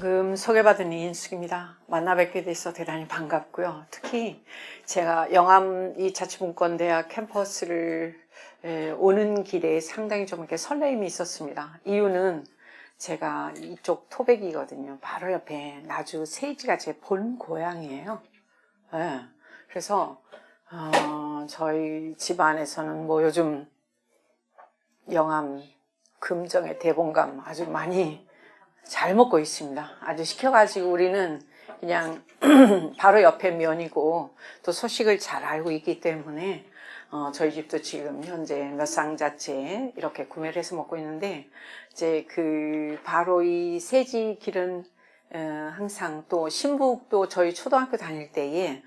방금 소개받은 이인숙입니다. 만나 뵙게 돼서 대단히 반갑고요. 특히 제가 영암 이 자치분권대학 캠퍼스를 오는 길에 상당히 좀 이렇게 설레임이 있었습니다. 이유는 제가 이쪽 토백이거든요. 바로 옆에 나주 세지가 제 본 고향이에요. 네. 그래서 저희 집안에서는 뭐 요즘 영암 금정의 대봉감 아주 많이 잘 먹고 있습니다. 아주 시켜가지고 우리는 그냥 바로 옆에 면이고 또 소식을 잘 알고 있기 때문에 저희 집도 지금 현재 몇 상자째 이렇게 구매를 해서 먹고 있는데, 이제 그 바로 이 세지 길은 항상 또 신북도 저희 초등학교 다닐 때에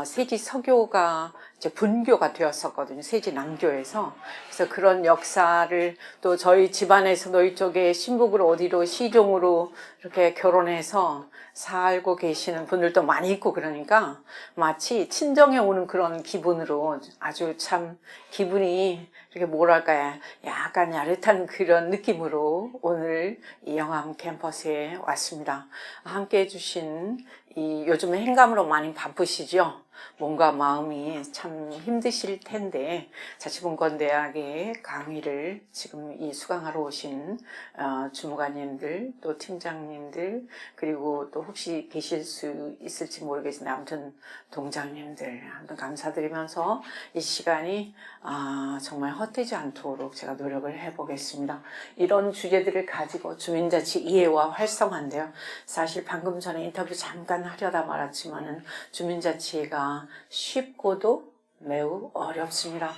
세지 서교가 이제 분교가 되었었거든요. 세지 남교에서. 그래서 그런 역사를 또 저희 집안에서도 이쪽에 신북으로 어디로 시종으로 이렇게 결혼해서 살고 계시는 분들도 많이 있고, 그러니까 마치 친정에 오는 그런 기분으로 아주 참 기분이 이렇게 뭐랄까요, 약간 야릇한 그런 느낌으로 오늘 이 영암 캠퍼스에 왔습니다. 함께 해주신 이 요즘에 행감으로 많이 바쁘시죠? 몸과 마음이 참 힘드실 텐데 자치분권대학의 강의를 지금 이 수강하러 오신 주무관님들, 또 팀장님들, 그리고 또 혹시 계실 수 있을지 모르겠는데 아무튼 동장님들 아무튼 감사드리면서 이 시간이 정말 헛되지 않도록 제가 노력을 해보겠습니다. 이런 주제들을 가지고 주민자치 이해와 활성화인데요. 사실 방금 전에 인터뷰 잠깐 하려다 말았지만은 주민자치가 쉽고도 매우 어렵습니다.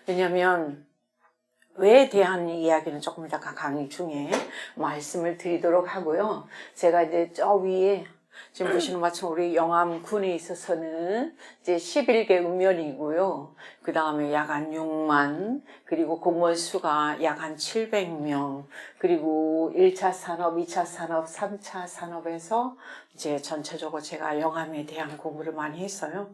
왜냐하면 왜에 대한 이야기는 조금 이따 강의 중에 말씀을 드리도록 하고요. 제가 이제 저 위에 지금 보시는 것처럼 우리 영암군에 있어서는 이제 11개 읍면이고요. 그 다음에 약 한 6만, 그리고 공무원 수가 약 한 700명, 그리고 1차 산업, 2차 산업, 3차 산업에서 이제 전체적으로 제가 영암에 대한 공부를 많이 했어요.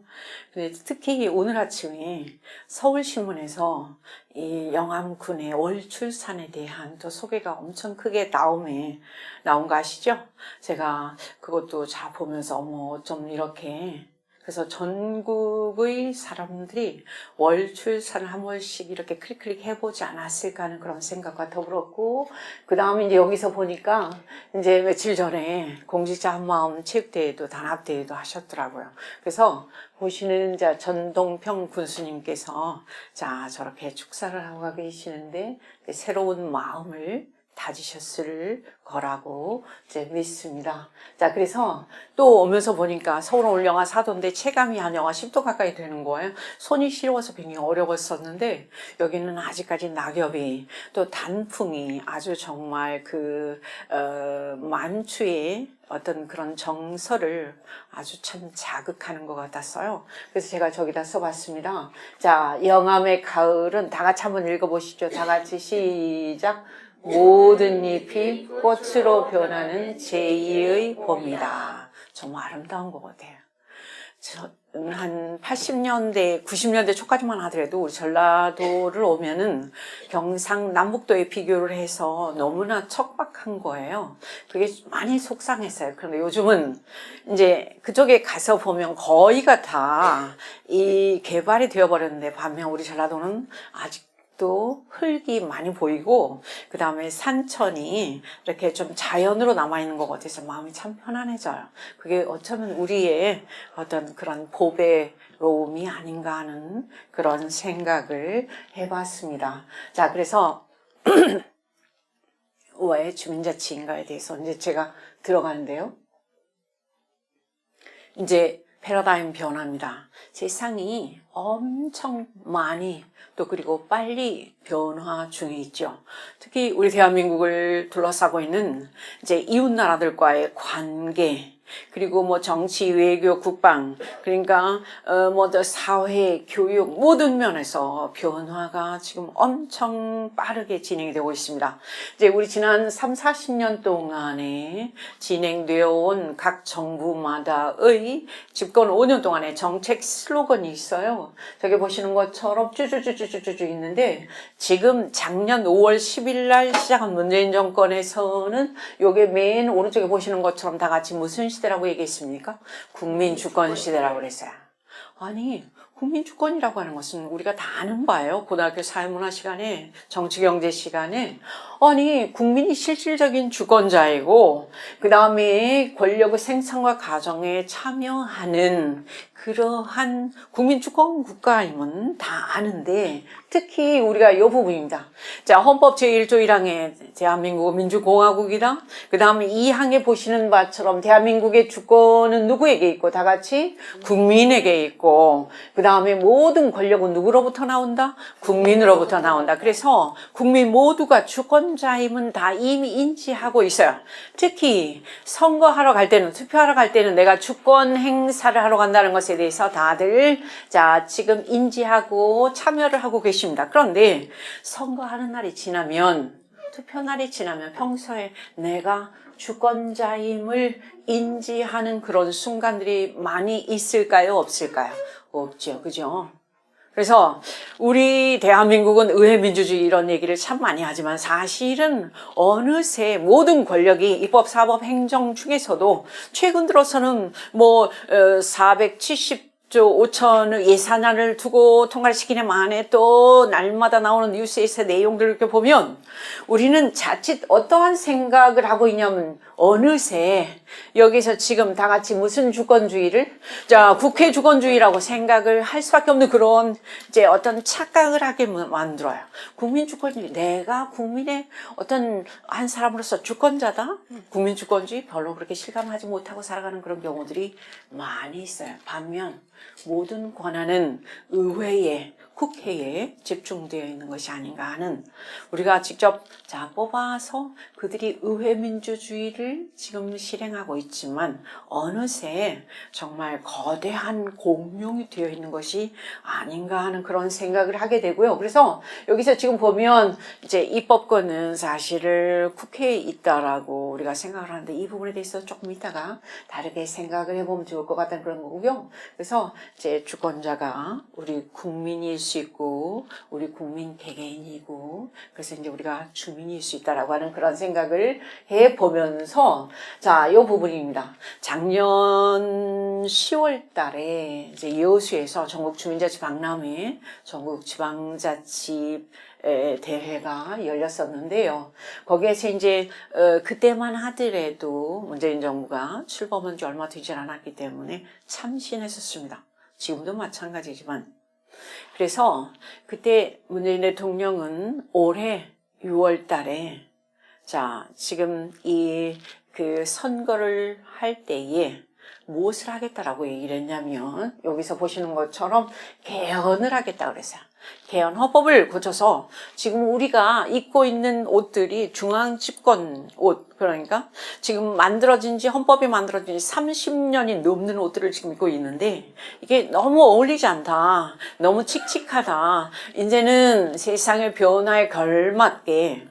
근데 특히 오늘 아침에 서울신문에서 이 영암군의 월출산에 대한 또 소개가 엄청 크게 나온 거 아시죠? 제가 그것도 자 보면서 어머 좀 이렇게, 그래서 전국의 사람들이 월출산을 한 번씩 이렇게 클릭 해보지 않았을까 하는 그런 생각과 더불었고, 그 다음에 이제 여기서 보니까 이제 며칠 전에 공직자 한마음 체육대회도 단합대회도 하셨더라고요. 그래서 보시는 자 전동평 군수님께서 자 저렇게 축사를 하고 계시는데 새로운 마음을 다지셨을 거라고 이제 믿습니다. 자, 그래서 또 오면서 보니까 서울은 올 영하 4도인데 체감이 한 영하 10도 가까이 되는 거예요. 손이 시려워서 굉장히 어려웠었는데 여기는 아직까지 낙엽이 또 단풍이 아주 정말 만추의 어떤 그런 정서를 아주 참 자극하는 것 같았어요. 그래서 제가 저기다 써봤습니다. 자, 영암의 가을은 다 같이 한번 읽어보시죠. 다 같이 시작. 모든 잎이 꽃으로 변하는 제2의 봄이다. 정말 아름다운 것 같아요. 한 80년대, 90년대 초까지만 하더라도 우리 전라도를 오면은 경상남북도에 비교를 해서 너무나 척박한 거예요. 그게 많이 속상했어요. 그런데 요즘은 이제 그쪽에 가서 보면 거의가 다 이 개발이 되어버렸는데, 반면 우리 전라도는 아직 또 흙이 많이 보이고 그 다음에 산천이 이렇게 좀 자연으로 남아있는 것 같아서 마음이 참 편안해져요. 그게 어쩌면 우리의 어떤 그런 보배로움이 아닌가 하는 그런 생각을 해봤습니다. 자, 그래서 왜 주민자치인가에 대해서 이제 제가 들어가는데요. 이제 패러다임 변화입니다. 세상이 엄청 많이 또 그리고 빨리 변화 중에 있죠. 특히 우리 대한민국을 둘러싸고 있는 이제 이웃 나라들과의 관계, 그리고 뭐 정치, 외교, 국방, 그러니까 뭐 사회, 교육 모든 면에서 변화가 지금 엄청 빠르게 진행이 되고 있습니다. 이제 우리 지난 3, 40년 동안에 진행되어 온 각 정부마다의 집권 5년 동안의 정책 슬로건이 있어요. 저기 보시는 것처럼 쭈쭈쭈쭈쭈쭈 있는데 지금 작년 5월 10일 날 시작한 문재인 정권에서는 요게 맨 오른쪽에 보시는 것처럼 다 같이 무슨 시대라고 얘기했습니까? 국민 주권 시대라고 그랬어요. 아니, 국민 주권이라고 하는 것은 우리가 다 아는 바예요. 고등학교 사회문화 시간에, 정치경제 시간에. 아니, 국민이 실질적인 주권자이고 그 다음에 권력의 생산과 가정에 참여하는 그러한 국민 주권 국가임은 다 아는데 특히 우리가 이 부분입니다. 자, 헌법 제1조 1항에 대한민국은 민주공화국이다. 그 다음에 2항에 보시는 바처럼 대한민국의 주권은 누구에게 있고 다 같이 국민에게 있고 그 다음에 모든 권력은 누구로부터 나온다? 국민으로부터 나온다. 그래서 국민 모두가 주권자임은 다 이미 인지하고 있어요. 특히 선거하러 갈 때는 투표하러 갈 때는 내가 주권 행사를 하러 간다는 것에 대해서 다들 자 지금 인지하고 참여를 하고 계십니다. 그런데 선거하는 날이 지나면 투표 날이 지나면 평소에 내가 주권자임을 인지하는 그런 순간들이 많이 있을까요? 없을까요? 없죠. 그죠? 그래서 우리 대한민국은 의회민주주의 이런 얘기를 참 많이 하지만 사실은 어느새 모든 권력이 입법, 사법, 행정 중에서도 최근 들어서는 뭐 470조 5천의 예산안을 두고 통과를 시키는 만에 또 날마다 나오는 뉴스에서 내용들을 이렇게 보면 우리는 자칫 어떠한 생각을 하고 있냐면 어느새 여기서 지금 다 같이 무슨 주권주의를 자 국회 주권주의라고 생각을 할 수밖에 없는 그런 이제 어떤 착각을 하게 만들어요. 국민 주권주의 내가 국민의 어떤 한 사람으로서 주권자다. 국민 주권주의 별로 그렇게 실감하지 못하고 살아가는 그런 경우들이 많이 있어요. 반면 모든 권한은 의회에 국회에 집중되어 있는 것이 아닌가 하는 우리가 직접 자 뽑아서 그들이 의회 민주주의를 지금 실행하고 있지만 어느새 정말 거대한 공룡이 되어 있는 것이 아닌가 하는 그런 생각을 하게 되고요. 그래서 여기서 지금 보면 이제 입법권은 사실을 국회에 있다라고 우리가 생각을 하는데 이 부분에 대해서 조금 이따가 다르게 생각을 해보면 좋을 것 같다는 그런 거고요. 그래서 이제 주권자가 우리 국민일 수 있고 우리 국민 개개인이고 그래서 이제 우리가 주민일 수 있다라고 하는 그런 생각을 해보면서 자, 이 부분입니다. 작년 10월 달에 이제 여수에서 전국 주민자치 박람회 전국 지방자치 대회가 열렸었는데요. 거기에서 이제 그때만 하더라도 문재인 정부가 출범한 지 얼마 되지 않았기 때문에 참신했었습니다. 지금도 마찬가지지만 그래서 그때 문재인 대통령은 올해 6월 달에 자 지금 이 그 선거를 할 때에 무엇을 하겠다라고 얘기를 했냐면 여기서 보시는 것처럼 개헌을 하겠다 그랬어요. 개헌 헌법을 고쳐서 지금 우리가 입고 있는 옷들이 중앙 집권 옷 그러니까 지금 헌법이 만들어진 지 30년이 넘는 옷들을 지금 입고 있는데 이게 너무 어울리지 않다. 너무 칙칙하다. 이제는 세상의 변화에 걸맞게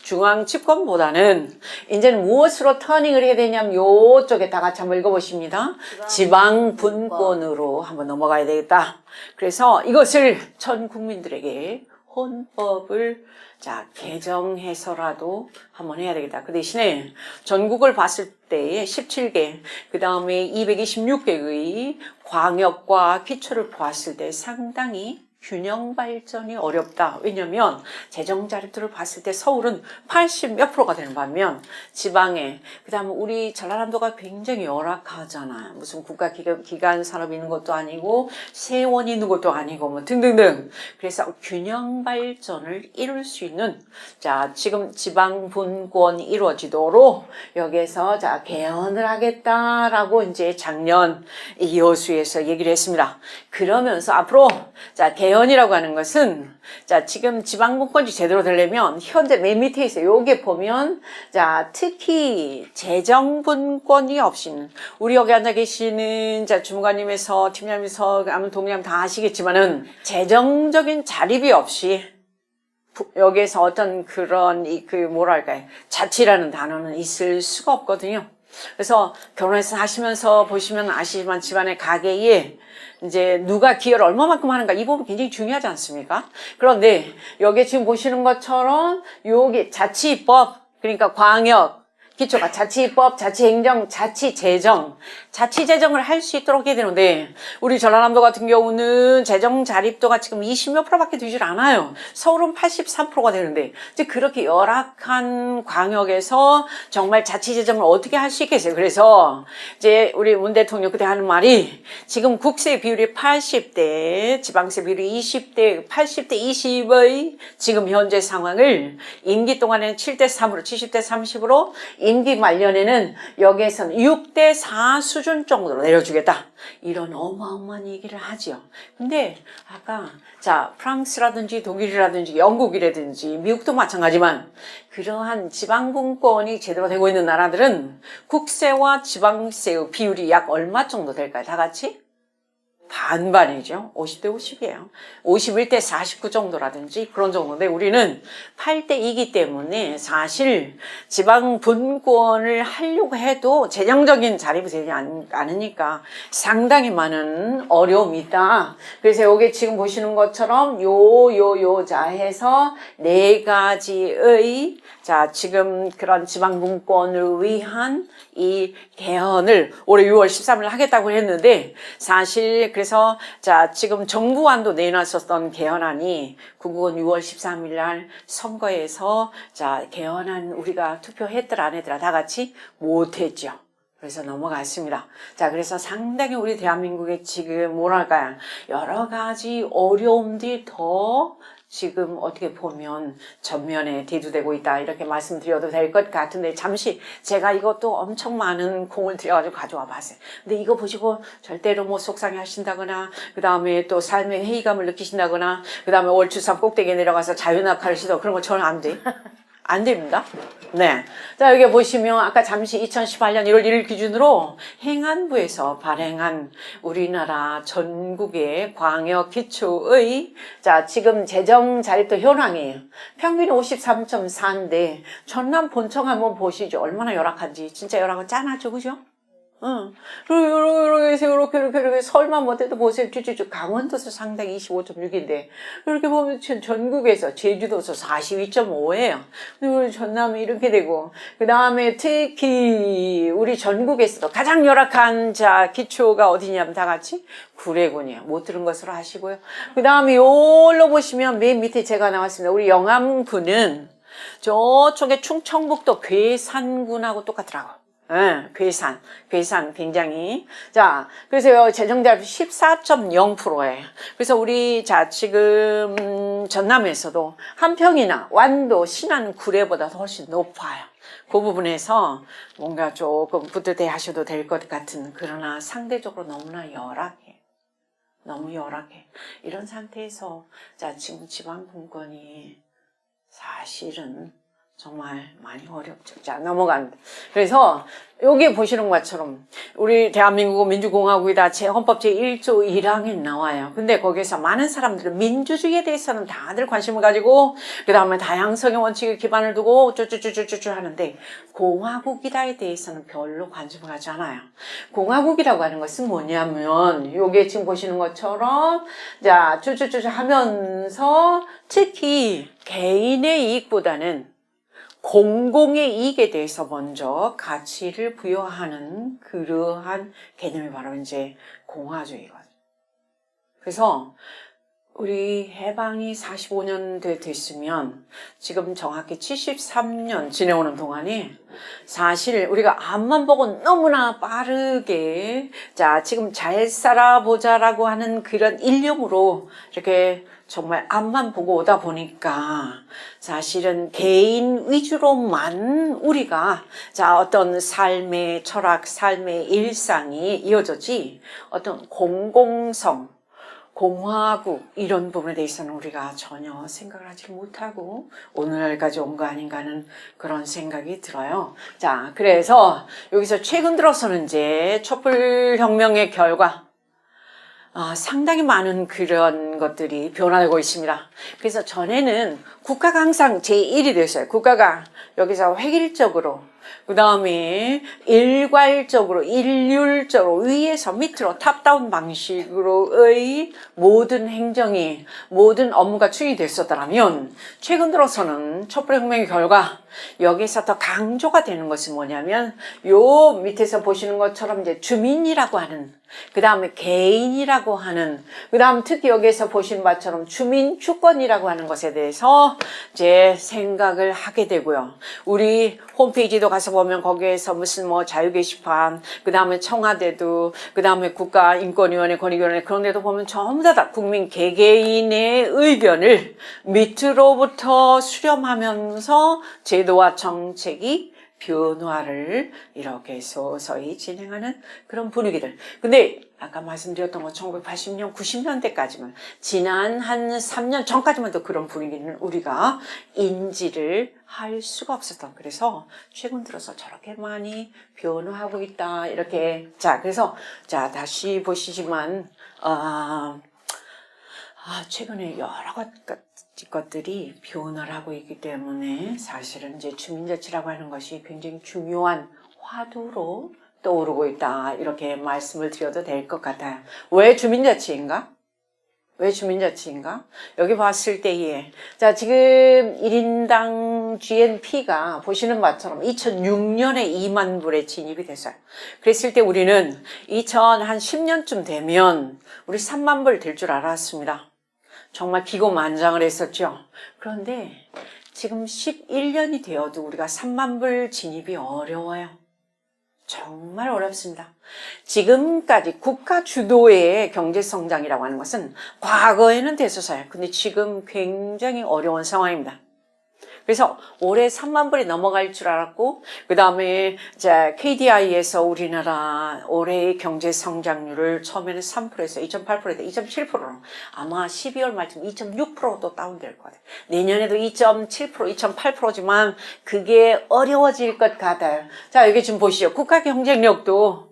중앙 집권보다는 이제는 무엇으로 터닝을 해야 되냐면 요쪽에 다 같이 한번 읽어보십니다. 지방 분권으로 한번 넘어가야 되겠다. 그래서 이것을 전 국민들에게 헌법을 자 개정해서라도 한번 해야 되겠다. 그 대신에 전국을 봤을 때에 17개 그 다음에 226개의 광역과 기초를 보았을 때 상당히 균형 발전이 어렵다. 왜냐면 재정 자료들을 봤을 때 서울은 80 몇 프로가 되는 반면 지방에 그다음에 우리 전라남도가 굉장히 열악하잖아요. 무슨 국가기관 산업이 있는 것도 아니고 세원이 있는 것도 아니고 뭐 등등등. 그래서 균형 발전을 이룰 수 있는 자 지금 지방 분권이 이루어지도록 여기에서 자 개헌을 하겠다라고 이제 작년 이 여수에서 얘기를 했습니다. 그러면서 앞으로 자, 개헌이라고 하는 것은, 자, 지금 지방분권이 제대로 되려면, 현재 맨 밑에 있어요. 요게 보면, 자, 특히 재정분권이 없인, 우리 여기 앉아 계시는, 자, 주무관님에서, 팀장님에서, 아무 동료님 다 아시겠지만은, 재정적인 자립이 없이, 여기에서 어떤 그런, 뭐랄까요. 자치라는 단어는 있을 수가 없거든요. 그래서 결혼해서 하시면서 보시면 아시지만 집안의 가계에 이제 누가 기여를 얼마만큼 하는가 이 부분 굉장히 중요하지 않습니까? 그런데 여기 지금 보시는 것처럼 여기 자치법 그러니까 광역 기초가 자치법, 자치행정, 자치재정, 자치재정을 할 수 있도록 해야 되는데 우리 전라남도 같은 경우는 재정 자립도가 지금 20몇 프로밖에 되질 않아요. 서울은 83%가 되는데 이제 그렇게 열악한 광역에서 정말 자치재정을 어떻게 할 수 있겠어요. 그래서 이제 우리 문 대통령 그때 하는 말이 지금 국세 비율이 80대, 지방세 비율이 20대, 80대 20의 지금 현재 상황을 임기 동안에는 7대 3으로, 70대 30으로 임기 말년에는 여기에서는 6대 4 수준 정도로 내려주겠다. 이런 어마어마한 얘기를 하지요. 근데 아까 자 프랑스라든지 독일이라든지 영국이라든지 미국도 마찬가지지만 그러한 지방분권이 제대로 되고 있는 나라들은 국세와 지방세의 비율이 약 얼마 정도 될까요? 다 같이? 반반이죠. 50대 50이에요. 51대 49 정도라든지 그런 정도인데 우리는 8대 2이기 때문에 사실 지방 분권을 하려고 해도 재정적인 자립이 되지 않으니까 상당히 많은 어려움이 있다. 그래서 여기 지금 보시는 것처럼 자 해서 네 가지의 자 지금 그런 지방 분권을 위한 이 개헌을 올해 6월 13일 하겠다고 했는데 사실 그래서 자 지금 정부안도 내놨었던 개헌안이 국국은 6월 13일 날 선거에서 자 개헌안 우리가 투표했더라 안 했더라 다 같이 못했죠. 그래서 넘어갔습니다. 자, 그래서 상당히 우리 대한민국에 지금 뭐랄까요 여러 가지 어려움들이 더 지금 어떻게 보면 전면에 대두되고 있다 이렇게 말씀드려도 될 것 같은데 잠시 제가 이것도 엄청 많은 공을 들여가지고 가져와 봤어요. 근데 이거 보시고 절대로 뭐 속상해 하신다거나 그 다음에 또 삶의 회의감을 느끼신다거나 그 다음에 월추산 꼭대기에 내려가서 자유낙하를 시도 그런 거 저는 안 돼. 안 됩니다. 네. 자, 여기 보시면 아까 잠시 2018년 1월 1일 기준으로 행안부에서 발행한 우리나라 전국의 광역 기초의 자, 지금 재정 자립도 현황이에요. 평균이 53.4인데 전남 본청 한번 보시죠. 얼마나 열악한지. 진짜 열악은 짠하죠. 그죠? 응. 이렇게 설만 못해도 보세요. 쭈쭈쭈 강원도에서 상당히 25.6인데 이렇게 보면 전국에서 제주도에서 42.5예요. 그리고 전남이 이렇게 되고 그 다음에 특히 우리 전국에서도 가장 열악한 자 기초가 어디냐면 다 같이 구례군이에요. 못 들은 것으로 하시고요. 그 다음에 요걸로 보시면 맨 밑에 제가 나왔습니다. 우리 영암군은 저쪽에 충청북도 괴산군하고 똑같더라고. 네, 괴산 굉장히. 자, 그래서 재정자립 14.0%예요. 그래서 우리, 자, 지금 전남에서도 한평이나 완도, 신안, 구례보다 훨씬 높아요. 그 부분에서 뭔가 조금 부드대 하셔도 될 것 같은, 그러나 상대적으로 너무나 열악해. 너무 열악해. 이런 상태에서, 자, 지금 지방분권이 사실은 정말 많이 어렵죠. 자, 넘어간다. 그래서 여기 보시는 것처럼 우리 대한민국은 민주공화국이다. 헌법 제1조 1항에 나와요. 근데 거기서 많은 사람들은 민주주의에 대해서는 다들 관심을 가지고 그 다음에 다양성의 원칙에 기반을 두고 쭈쭈쭈쭈쭈 하는데 공화국이다에 대해서는 별로 관심을 가지 않아요. 공화국이라고 하는 것은 뭐냐면 여기 지금 보시는 것처럼 자 쭈쭈쭈쭈 하면서 특히 개인의 이익보다는 공공의 이익에 대해서 먼저 가치를 부여하는 그러한 개념이 바로 이제 공화주의거든요. 그래서 우리 해방이 45년 됐으면 지금 정확히 73년 지내오는 동안에 사실 우리가 앞만 보고 너무나 빠르게 자 지금 잘 살아보자라고 하는 그런 일념으로 이렇게 정말 앞만 보고 오다 보니까 사실은 개인 위주로만 우리가 자 어떤 삶의 철학, 삶의 일상이 이어졌지 어떤 공공성 공화국 이런 부분에 대해서는 우리가 전혀 생각을 하지 못하고 오늘날까지 온 거 아닌가 하는 그런 생각이 들어요. 자, 그래서 여기서 최근 들어서는 이제 촛불혁명의 결과 상당히 많은 그런 것들이 변화되고 있습니다. 그래서 전에는 국가가 항상 제1이 됐어요. 국가가 여기서 획일적으로, 그 다음에 일괄적으로, 일률적으로 위에서 밑으로 탑다운 방식으로의 모든 행정이, 모든 업무가 추진이 됐었다면 최근 들어서는 촛불혁명의 결과 여기서 더 강조가 되는 것은 뭐냐면 요 밑에서 보시는 것처럼 이제 주민이라고 하는, 그 다음에 개인이라고 하는, 그 다음 특히 여기에서 보시는 바처럼 주민 주권이라고 하는 것에 대해서 이제 생각을 하게 되고요. 우리 홈페이지도 가서 보면 거기에서 무슨 뭐 자유 게시판, 그 다음에 청와대도, 그 다음에 국가인권위원회, 권익위원회 그런 데도 보면 전부 다 국민 개개인의 의견을 밑으로부터 수렴하면서 제도와 정책이 변화를 이렇게 서서히 진행하는 그런 분위기들. 근데 아까 말씀드렸던 거 1980년, 90년대까지만 지난 한 3년 전까지만 도 그런 분위기는 우리가 인지를 할 수가 없었던. 그래서 최근 들어서 저렇게 많이 변화하고 있다. 이렇게. 자, 그래서 자, 다시 보시지만 최근에 여러 것들이 변화를 하고 있기 때문에 사실은 이제 주민자치라고 하는 것이 굉장히 중요한 화두로 떠오르고 있다. 이렇게 말씀을 드려도 될 것 같아요. 왜 주민자치인가? 왜 주민자치인가? 여기 봤을 때에 자, 지금 1인당 GNP가 보시는 것처럼 2006년에 2만 불에 진입이 됐어요. 그랬을 때 우리는 2010년쯤 되면 우리 3만 불 될 줄 알았습니다. 정말 기고만장을 했었죠. 그런데 지금 11년이 되어도 우리가 3만 불 진입이 어려워요. 정말 어렵습니다. 지금까지 국가 주도의 경제성장이라고 하는 것은 과거에는 됐었어요. 근데 지금 굉장히 어려운 상황입니다. 그래서 올해 3만 불이 넘어갈 줄 알았고, 그 다음에 KDI에서 우리나라 올해의 경제 성장률을 처음에는 3%에서 2.8%에서 2.7%로 아마 12월 말쯤 2.6%도 다운될 것 같아요. 내년에도 2.7%, 2.8%지만 그게 어려워질 것 같아요. 자, 여기 지금 보시죠. 국가 경쟁력도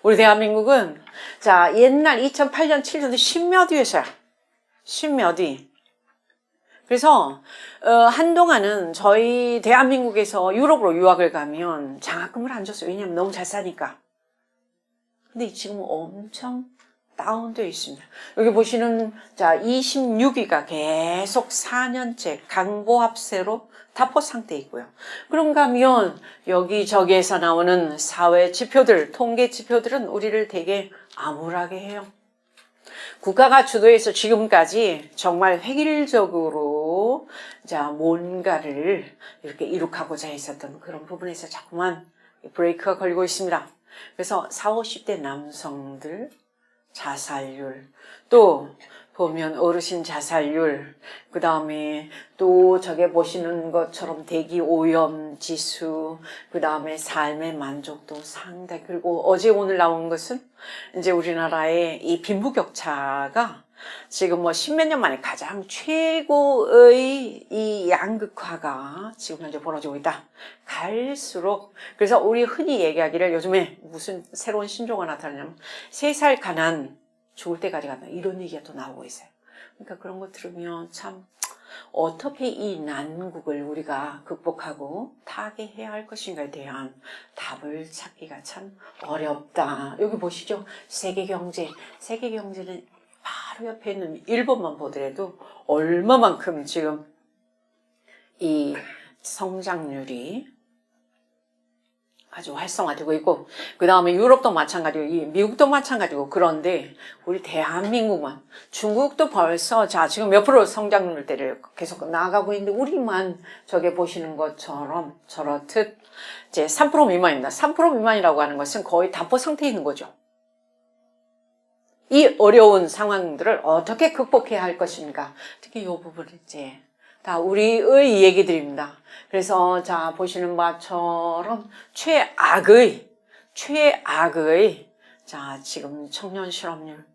우리 대한민국은 자, 옛날 2008년, 7년도 10몇 위였어요. 10몇 위. 그래서 한동안은 저희 대한민국에서 유럽으로 유학을 가면 장학금을 안 줬어요. 왜냐하면 너무 잘 사니까. 근데 지금 엄청 다운되어 있습니다. 여기 보시는 자 26위가 계속 4년째 강보합세로 타포 상태에 있고요. 그런가 하면 여기저기에서 나오는 사회 지표들, 통계 지표들은 우리를 되게 암울하게 해요. 국가가 주도해서 지금까지 정말 획일적으로 자 뭔가를 이렇게 이룩하고자 했었던 그런 부분에서 자꾸만 브레이크가 걸리고 있습니다. 그래서 40, 50대 남성들 자살률, 또 보면 어르신 자살률, 그 다음에 또 저게 보시는 것처럼 대기 오염 지수, 그 다음에 삶의 만족도 상당히, 그리고 어제 오늘 나온 것은 이제 우리나라의 이 빈부격차가 지금 뭐 십몇 년 만에 가장 최고의 이 양극화가 지금 현재 벌어지고 있다. 갈수록, 그래서 우리 흔히 얘기하기를 요즘에 무슨 새로운 신조어가 나타나냐면 3살 가난 죽을 때까지 간다. 이런 얘기가 또 나오고 있어요. 그러니까 그런 거 들으면 참 어떻게 이 난국을 우리가 극복하고 타개해야 할 것인가에 대한 답을 찾기가 참 어렵다. 여기 보시죠. 세계경제는 바로 옆에 있는 일본만 보더라도 얼마만큼 지금 이 성장률이 아주 활성화되고 있고, 그 다음에 유럽도 마찬가지고, 미국도 마찬가지고, 그런데 우리 대한민국만, 중국도 벌써 자 지금 몇 프로 성장률대를 계속 나아가고 있는데 우리만 저게 보시는 것처럼 저렇듯 이제 3% 미만입니다. 3% 미만이라고 하는 것은 거의 답보 상태에 있는 거죠. 이 어려운 상황들을 어떻게 극복해야 할 것인가, 특히 이 부분을 이제 다 우리의 얘기들입니다. 그래서 자 보시는 바처럼 최악의 자 지금 청년 실업률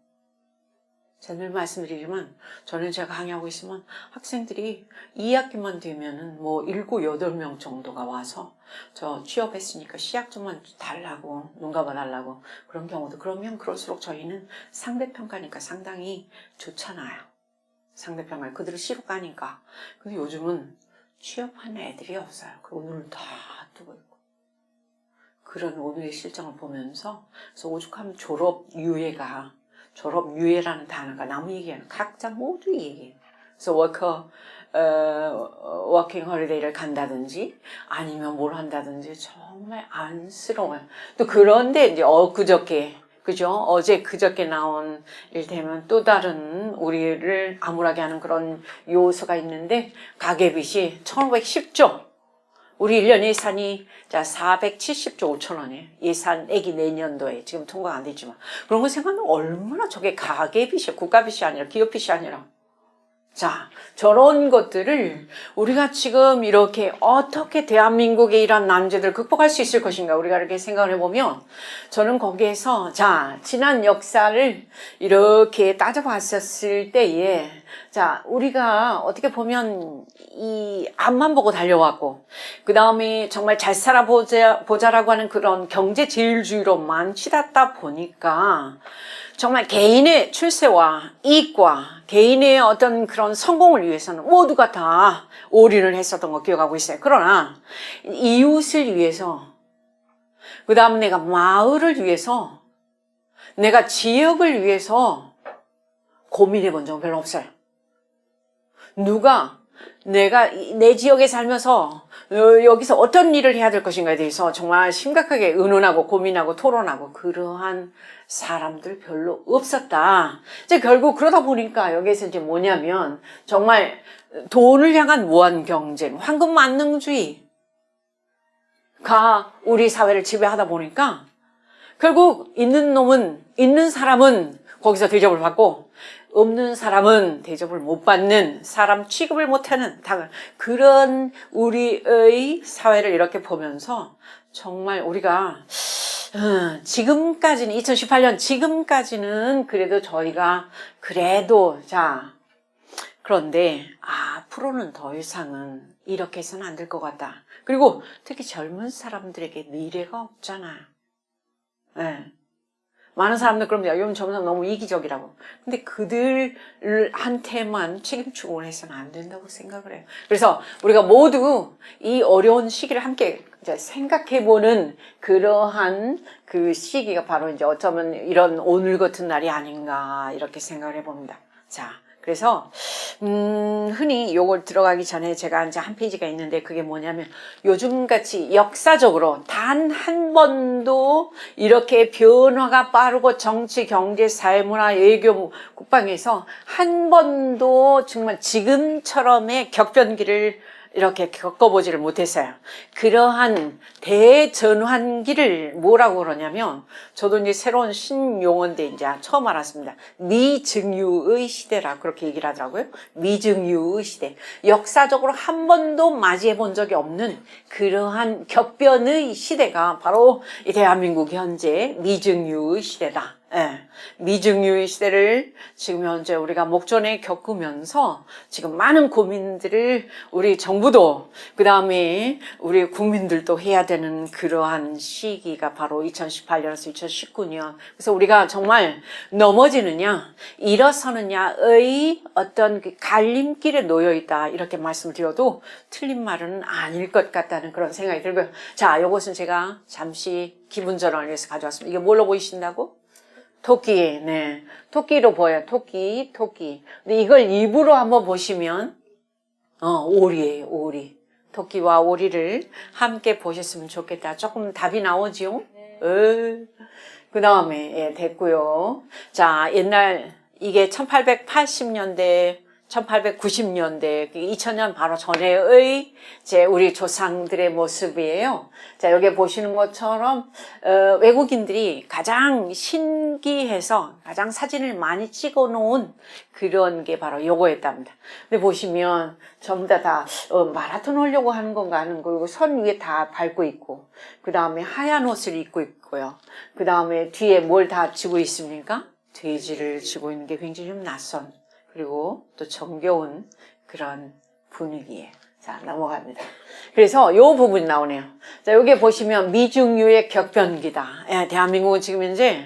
제가 늘 말씀드리지만 저는 제가 강의하고 있으면 학생들이 2학기만 되면은 뭐 7, 8명 정도가 와서 저 취업했으니까 시약 좀만 달라고, 눈 감아달라고 그런 경우도. 그러면 그럴수록 저희는 상대평가니까 상당히 좋잖아요. 상대평가 그들을 시로 까니까. 근데 요즘은 취업하는 애들이 없어요. 그 눈을 다 뜨고 있고. 그런 오늘의 실정을 보면서 그래서 오죽하면 졸업유예라는 단어가 나무 얘기하는 각자 모두 얘기해요. 그래서 워킹 홀리데이를 간다든지 아니면 뭘 한다든지 정말 안쓰러워요. 또 그런데 이제 그죠? 어제 그저께 나온 일테면 또 다른 우리를 암울하게 하는 그런 요소가 있는데 가계빚이 1510조. 우리 1년 예산이 자 470조 5천 원이에요. 예산액이 내년도에 지금 통과가 안 됐지만 그런 거 생각하면 얼마나 저게 가계빚이야. 국가빚이 아니라 기업빚이 아니라. 자, 저런 것들을 우리가 지금 이렇게 어떻게 대한민국의 이런 난제들을 극복할 수 있을 것인가 우리가 이렇게 생각을 해보면 저는 거기에서 자, 지난 역사를 이렇게 따져봤었을 때에 자, 우리가 어떻게 보면 이 앞만 보고 달려왔고 그 다음에 정말 잘 살아보자라고 하는 그런 경제제일주의로만 치닫다 보니까 정말 개인의 출세와 이익과 개인의 어떤 그런 성공을 위해서는 모두가 다 올인을 했었던 거 기억하고 있어요. 그러나 이웃을 위해서, 그 다음 내가 마을을 위해서, 내가 지역을 위해서 고민해 본 적은 별로 없어요. 누가 내가 내 지역에 살면서 여기서 어떤 일을 해야 될 것인가에 대해서 정말 심각하게 의논하고 고민하고 토론하고 그러한 사람들 별로 없었다. 이제 결국 그러다 보니까 여기에서 이제 뭐냐면 정말 돈을 향한 무한 경쟁, 황금 만능주의가 우리 사회를 지배하다 보니까 결국 있는 사람은 거기서 대접을 받고 없는 사람은 대접을 못 받는, 사람 취급을 못하는 그런 우리의 사회를 이렇게 보면서 정말 우리가 지금까지는 2018년 지금까지는 그래도 저희가 그래도 자 그런데 앞으로는 더 이상은 이렇게 해서는 안 될 것 같다. 그리고 특히 젊은 사람들에게 미래가 없잖아요. 네. 많은 사람들 그럽니다. 요즘 젊은 사람 너무 이기적이라고. 근데 그들한테만 책임 추궁을 해서는 안 된다고 생각을 해요. 그래서 우리가 모두 이 어려운 시기를 함께 이제 생각해보는 그러한 그 시기가 바로 이제 어쩌면 이런 오늘 같은 날이 아닌가 이렇게 생각을 해봅니다. 자, 그래서 흔히 요걸 들어가기 전에 제가 이제 한 페이지가 있는데 그게 뭐냐면 요즘같이 역사적으로 단 한 번도 이렇게 변화가 빠르고 정치, 경제, 사회, 문화, 외교, 국방에서 한 번도 정말 지금처럼의 격변기를 이렇게 겪어보지를 못했어요. 그러한 대전환기를 뭐라고 그러냐면 저도 이제 새로운 신용어인데 이제 처음 알았습니다. 미증유의 시대라 그렇게 얘기를 하더라고요. 미증유의 시대. 역사적으로 한 번도 맞이해 본 적이 없는 그러한 격변의 시대가 바로 이 대한민국 현재 미증유의 시대다. 예, 미증유의 시대를 지금 현재 우리가 목전에 겪으면서 지금 많은 고민들을 우리 정부도 그 다음에 우리 국민들도 해야 되는 그러한 시기가 바로 2018년에서 2019년. 그래서 우리가 정말 넘어지느냐 일어서느냐의 어떤 그 갈림길에 놓여 있다 이렇게 말씀을 드려도 틀린 말은 아닐 것 같다는 그런 생각이 들고요. 자, 이것은 제가 잠시 기분 전환을 위해서 가져왔습니다. 이게 뭘로 보이신다고? 토끼, 네. 토끼로 보여요. 토끼. 근데 이걸 입으로 한번 보시면, 오리예요, 오리. 토끼와 오리를 함께 보셨으면 좋겠다. 조금 답이 나오지요? 네. 그 다음에, 예, 됐고요. 자, 옛날, 이게 1880년대, 1890년대, 2000년 바로 전에의 이제 우리 조상들의 모습이에요. 자, 여기 보시는 것처럼, 외국인들이 가장 신기해서 가장 사진을 많이 찍어 놓은 그런 게 바로 요거였답니다. 근데 보시면 전부 다 마라톤 하려고 하는 건가 하는 거고 선 위에 다 밟고 있고, 그 다음에 하얀 옷을 입고 있고요. 그 다음에 뒤에 뭘 다 쥐고 있습니까? 돼지를 지고 있는 게 굉장히 좀 낯선 그리고 또 정겨운 그런 분위기예요. 자, 넘어갑니다. 그래서 요 부분이 나오네요. 자, 여기 보시면 미중유의 격변기다. 대한민국은 지금 현재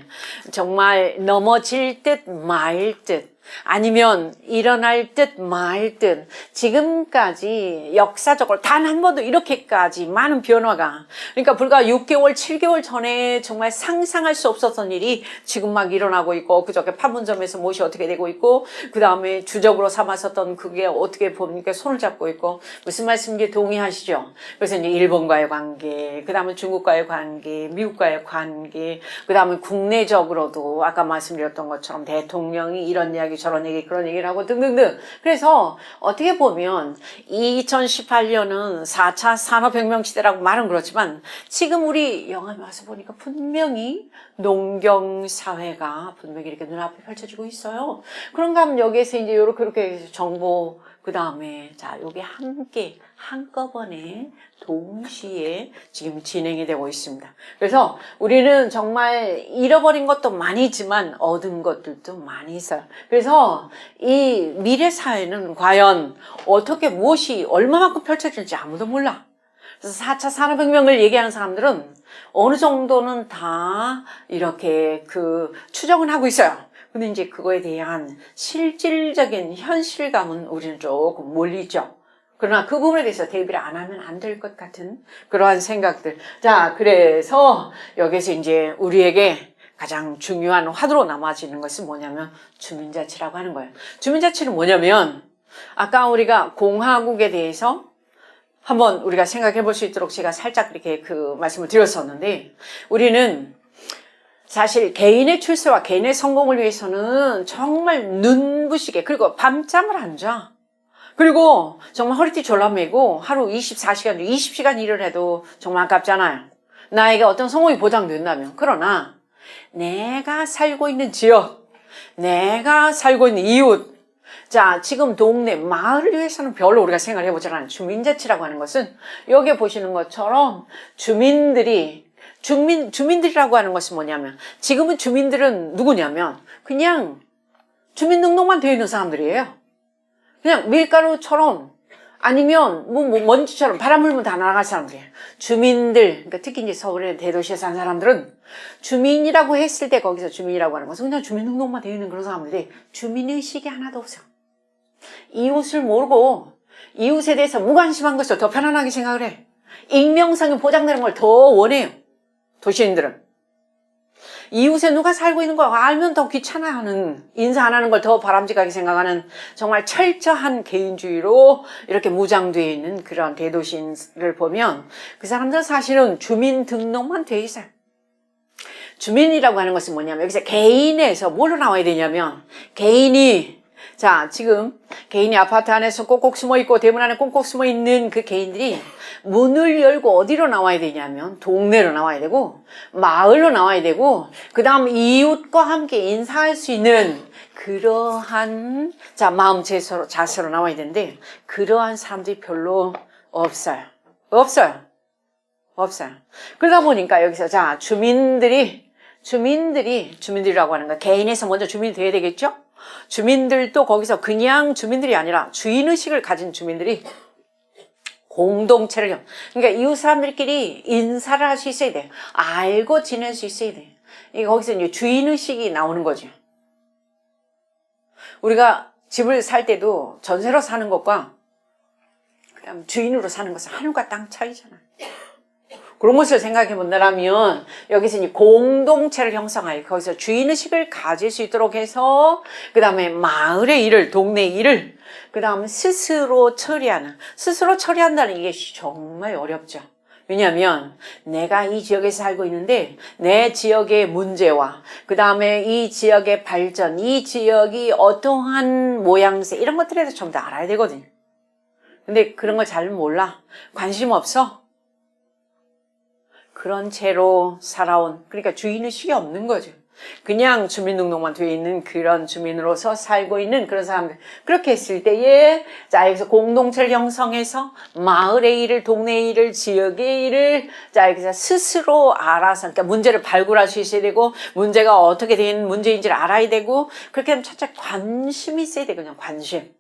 정말 넘어질 듯 말 듯 아니면 일어날 듯 말 듯 지금까지 역사적으로 단 한 번도 이렇게까지 많은 변화가 그러니까 불과 6개월 7개월 전에 정말 상상할 수 없었던 일이 지금 막 일어나고 있고 그저께 판문점에서 무엇이 어떻게 되고 있고 그 다음에 주적으로 삼았었던 그게 어떻게 보니까 손을 잡고 있고 무슨 말씀인지 동의하시죠? 그래서 이제 일본과의 관계 그 다음에 중국과의 관계 미국과의 관계 그 다음에 국내적으로도 아까 말씀드렸던 것처럼 대통령이 이런 이야기 저런 얘기 그런 얘기를 하고 등등등 그래서 어떻게 보면 2018년은 4차 산업혁명 시대라고 말은 그렇지만 지금 우리 영화에 와서 보니까 분명히 농경사회가 분명히 이렇게 눈앞에 펼쳐지고 있어요. 그런가 하면 여기에서 이제 이렇게 정보 그 다음에 자 여기 함께 한꺼번에 동시에 지금 진행이 되고 있습니다. 그래서 우리는 정말 잃어버린 것도 많이 있지만 얻은 것들도 많이 있어요. 그래서 이 미래 사회는 과연 어떻게 무엇이 얼마만큼 펼쳐질지 아무도 몰라. 그래서 4차 산업혁명을 얘기하는 사람들은 어느 정도는 다 이렇게 추정은 하고 있어요. 근데 이제 그거에 대한 실질적인 현실감은 우리는 조금 몰리죠. 그러나 그 부분에 대해서 대비를 안 하면 안 될 것 같은 그러한 생각들. 자, 그래서 여기서 이제 우리에게 가장 중요한 화두로 남아지는 것은 뭐냐면 주민자치라고 하는 거예요. 주민자치는 뭐냐면 아까 우리가 공화국에 대해서 한번 우리가 생각해 볼 수 있도록 제가 살짝 이렇게 말씀을 드렸었는데 우리는 사실 개인의 출세와 개인의 성공을 위해서는 정말 눈부시게 그리고 밤잠을 안 자. 그리고 정말 허리띠 졸라매고 하루 24시간, 20시간 일을 해도 정말 아깝잖아요. 나에게 어떤 성공이 보장된다면. 그러나 내가 살고 있는 지역, 내가 살고 있는 이웃, 자, 지금 동네, 마을을 위해서는 별로 우리가 생각을 해보지 않아요. 주민자치라고 하는 것은 여기 보시는 것처럼 주민들이라고 하는 것은 뭐냐면 지금은 주민들은 누구냐면 그냥 주민등록만 되어 있는 사람들이에요. 그냥 밀가루처럼 아니면 먼지처럼 바람 불면 다 날아갈 사람들이에요. 주민들, 그러니까 특히 이제 서울의 대도시에 사는 사람들은 주민이라고 했을 때 거기서 주민이라고 하는 것은 그냥 주민등록만 되어 있는 그런 사람들이 주민의식이 하나도 없어요. 이웃을 모르고 이웃에 대해서 무관심한 것을 더 편안하게 생각을 해. 익명성이 보장되는 걸 더 원해요. 도시인들은. 이웃에 누가 살고 있는 거 알면 더 귀찮아하는 인사 안 하는 걸 더 바람직하게 생각하는 정말 철저한 개인주의로 이렇게 무장되어 있는 그런 대도시인을 보면 그 사람들은 사실은 주민등록만 돼 있어요. 주민이라고 하는 것은 뭐냐면 여기서 개인에서 뭘로 나와야 되냐면 지금 개인이 아파트 안에서 꼭꼭 숨어 있고 대문 안에 꼭꼭 숨어 있는 그 개인들이 문을 열고 어디로 나와야 되냐면 동네로 나와야 되고 마을로 나와야 되고 그 다음 이웃과 함께 인사할 수 있는 그러한 마음 자세로 나와야 되는데 그러한 사람들이 별로 없어요. 그러다 보니까 여기서 주민들이라고 하는 거 개인에서 먼저 주민이 돼야 되겠죠? 주민들도 거기서 그냥 주민들이 아니라 주인의식을 가진 주민들이 공동체를 그러니까 이웃 사람들끼리 인사를 할 수 있어야 돼. 알고 지낼 수 있어야 돼. 거기서 이제 주인의식이 나오는 거죠. 우리가 집을 살 때도 전세로 사는 것과 그다음 주인으로 사는 것은 하늘과 땅 차이잖아요. 그런 것을 생각해 본다면 여기서 이제 공동체를 형성하여 거기서 주인의식을 가질 수 있도록 해서 그 다음에 마을의 일을 동네 일을 그 다음 스스로 처리한다는 게 정말 어렵죠. 왜냐하면 내가 이 지역에서 살고 있는데 내 지역의 문제와 그 다음에 이 지역의 발전, 이 지역이 어떠한 모양새 이런 것들에 대해서 전부 다 알아야 되거든요. 근데 그런 걸 잘 몰라. 관심 없어. 그런 채로 살아온 그러니까 주인의식이 없는 거죠. 그냥 주민등록만 돼 있는 그런 주민으로서 살고 있는 그런 사람들. 그렇게 했을 때에, 자, 여기서 공동체를 형성해서 마을의 일을, 동네의 일을, 지역의 일을, 자, 여기서 스스로 알아서, 그러니까 문제를 발굴할 수 있어야 되고, 문제가 어떻게 된 문제인지를 알아야 되고, 그렇게 하면 첫째 관심이 있어야 되거든요, 관심.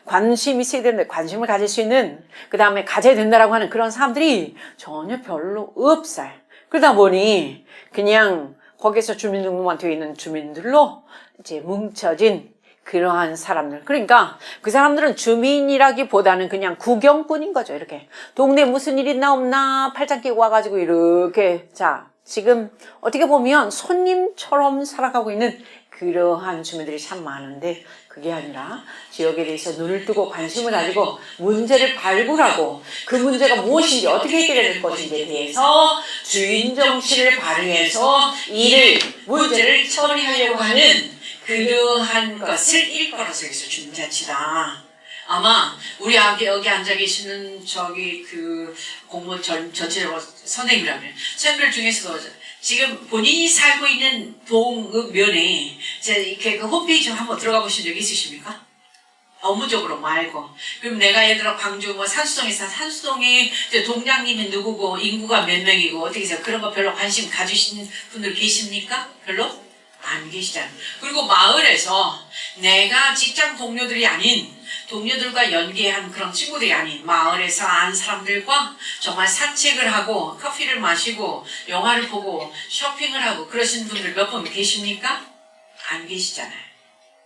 관심이 있어야 되는데, 관심을 가질 수 있는, 그 다음에 가져야 된다라고 하는 그런 사람들이 전혀 별로 없어요. 그러다 보니, 그냥, 거기서 주민등록만 되어 있는 주민들로 이제 뭉쳐진 그러한 사람들. 그러니까 그 사람들은 주민이라기보다는 그냥 구경꾼인 거죠. 이렇게 동네 무슨 일 있나 없나 팔짱 끼고 와가지고 이렇게 자 지금 어떻게 보면 손님처럼 살아가고 있는 그러한 주민들이 참 많은데 그게 아니라 지역에 대해서 눈을 뜨고 관심을 가지고 문제를 발굴하고 그 문제가 무엇인지 어떻게 해결될 것인지에 대해서 주인정신을 발휘해서 일을 문제를 처리하려고 하는 그러한 것을 일컬어서 여기서 주민자치다. 아마 우리 여기 앉아 계시는 저기 그 공무원 전체적으로 선생님이라면 선생님들 중에서도 지금 본인이 살고 있는 동면에 이렇게 그 홈페이지 한번 들어가 보신 적 있으십니까? 업무적으로 말고. 그럼 내가 예를 들어 광주 뭐 산수동에서 산수동에 동장님이 누구고 인구가 몇 명이고 어떻게 해서 그런 거 별로 관심 가지시는 분들 계십니까? 별로? 안 계시잖아요. 그리고 마을에서 내가 직장 동료들이 아닌 동료들과 연계한 그런 친구들이 아닌 마을에서 안 사람들과 정말 산책을 하고 커피를 마시고 영화를 보고 쇼핑을 하고 그러신 분들 몇 분 계십니까? 안 계시잖아요.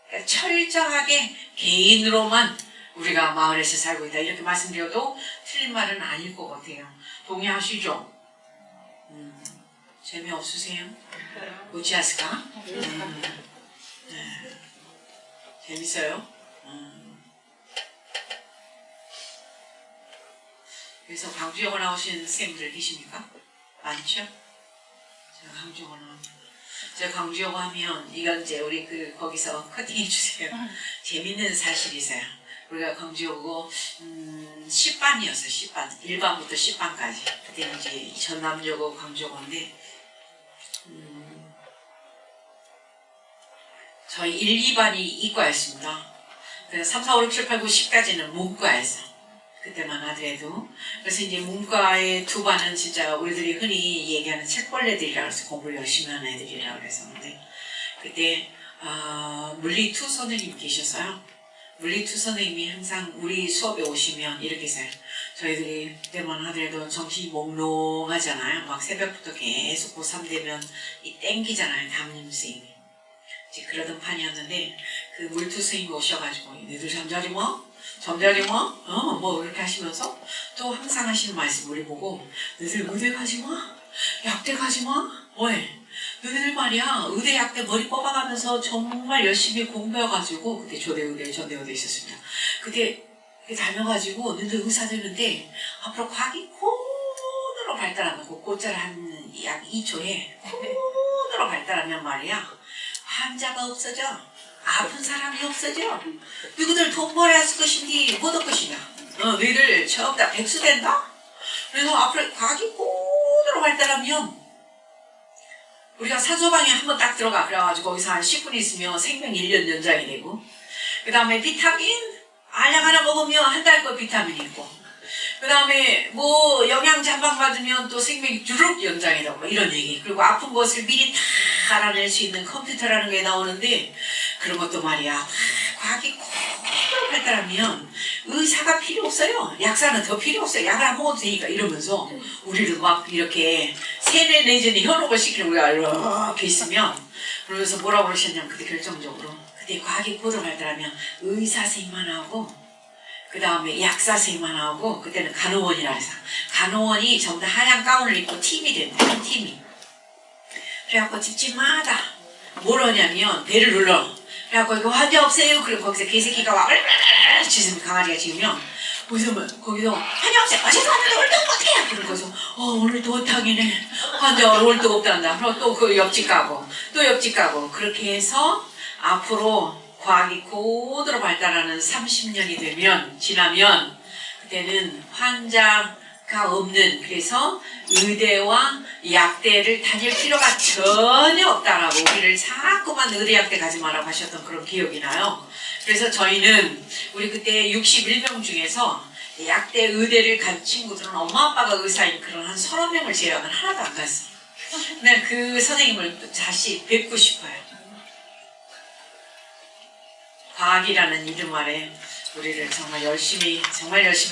그러니까 철저하게 개인으로만 우리가 마을에서 살고 있다 이렇게 말씀드려도 틀린 말은 아닐 것 같아요. 동의하시죠? 재미없으세요? 우치하스까? 네. 재밌어요? 그래서 광주영어 나오신 선생님들 계십니까? 많죠? 제가 광주영어 나옵니다. 제가 광주영어 하면 이건 이제 우리 거기서 커팅해 주세요. 재밌는 사실이 있어요. 우리가 광주여고 10반이었어요. 10반. 1반부터 10반까지. 그때는 이제 전남여고 광주여고인데 저희 1, 2반이 이과였습니다. 그래서 3, 4, 5, 6, 7, 8, 9, 10까지는 문과였어. 그때만 하더라도. 그래서 이제 문과의 2반은 진짜 우리들이 흔히 얘기하는 책벌레들이라고 해서 공부를 열심히 하는 애들이라고 그랬었는데 그때 물리 2 선생님 계셨어요. 물리 2 선생님이 항상 우리 수업에 오시면 이렇게 했어요. 저희들이 그때만 하더라도 정신이 몽롱하잖아요. 막 새벽부터 계속 고3 되면 땡기잖아요. 담임 선생님이. 이제 그러던 판이었는데 그 물투 선생님이 오셔가지고 너희들 잠자리 뭐? 잠자리 뭐? 뭐 이렇게 하시면서 또 항상 하시는 말씀 우리 보고 너희들 의대 가지 마? 약대 가지 마? 왜? 너희들 말이야 의대 약대 머리 뽑아가면서 정말 열심히 공부해가지고 그때 조대의대 전대의대 있었습니다. 그때 다녀가지고 너희들 의사 되는데 앞으로 과학이 콘으로 발달하면 그 꽃자를 한 약 2초에 콘으로 발달하면 말이야 환자가 없어져. 아픈 사람이 없어져. 너희들 돈 벌어야 쓸 것인지 못 얻을 것이냐. 너희들 전부 다 백수 된다. 그래서 앞으로 과학이 콘으로 발달하면 우리가 산소방에 한번 딱 들어가. 그래가지고 거기서 한 10분 있으면 생명 1년 연장이 되고 그 다음에 비타민 알약 하나 먹으면 한 달 거 비타민이 있고 그 다음에 뭐 영양 잠방 받으면 또 생명이 주룩 연장이 되고 이런 얘기. 그리고 아픈 것을 미리 다 알아낼 수 있는 컴퓨터라는 게 나오는데 그런 것도 말이야 과학이 콕 발달하면 의사가 필요 없어요. 약사는 더 필요 없어요. 약을 안 먹어도 되니까 이러면서 우리를 막 이렇게 세뇌 내지는 현혹을 시키는 우리가 이렇게 있으면 그러면서 뭐라고 그러셨냐면 그때 결정적으로 그때 과학이 고도 발달하면 의사 선생님만 하고 그 다음에 약사 선생님만 하고 그때는 간호원이라 해서 간호원이 전부 다 하얀 가운을 입고 팀이 된대. 한 팀이. 그래갖고 집집마다 뭘 하냐면 배를 눌러. 그래갖고 이거 환자 없어요. 그리고 거기서 개새끼가 와 짖으면 강아지가 짖으면 거기서 환자 없어요. 죄송합니다. 오늘도 못해요. 그런 거죠. 오늘도 못하기네. 환자 오늘도 없단다. 그럼 또 그 옆집 가고 또 옆집 가고 그렇게 해서 앞으로 과학이 고도로 발달하는 30년이 지나면 그때는 환자 없는, 그래서 의대와 약대를 다닐 필요가 전혀 없다라고 우리를 자꾸만 의대 약대 가지 마라고 하셨던 그런 기억이 나요. 그래서 저희는 우리 그때 61명 중에서 약대 의대를 간 친구들은 엄마 아빠가 의사인 그런 한 30명을 제외하면 하나도 안 갔어. 근데 그 선생님을 다시 뵙고 싶어요. 과학이라는 이름 아래 우리를 정말 열심히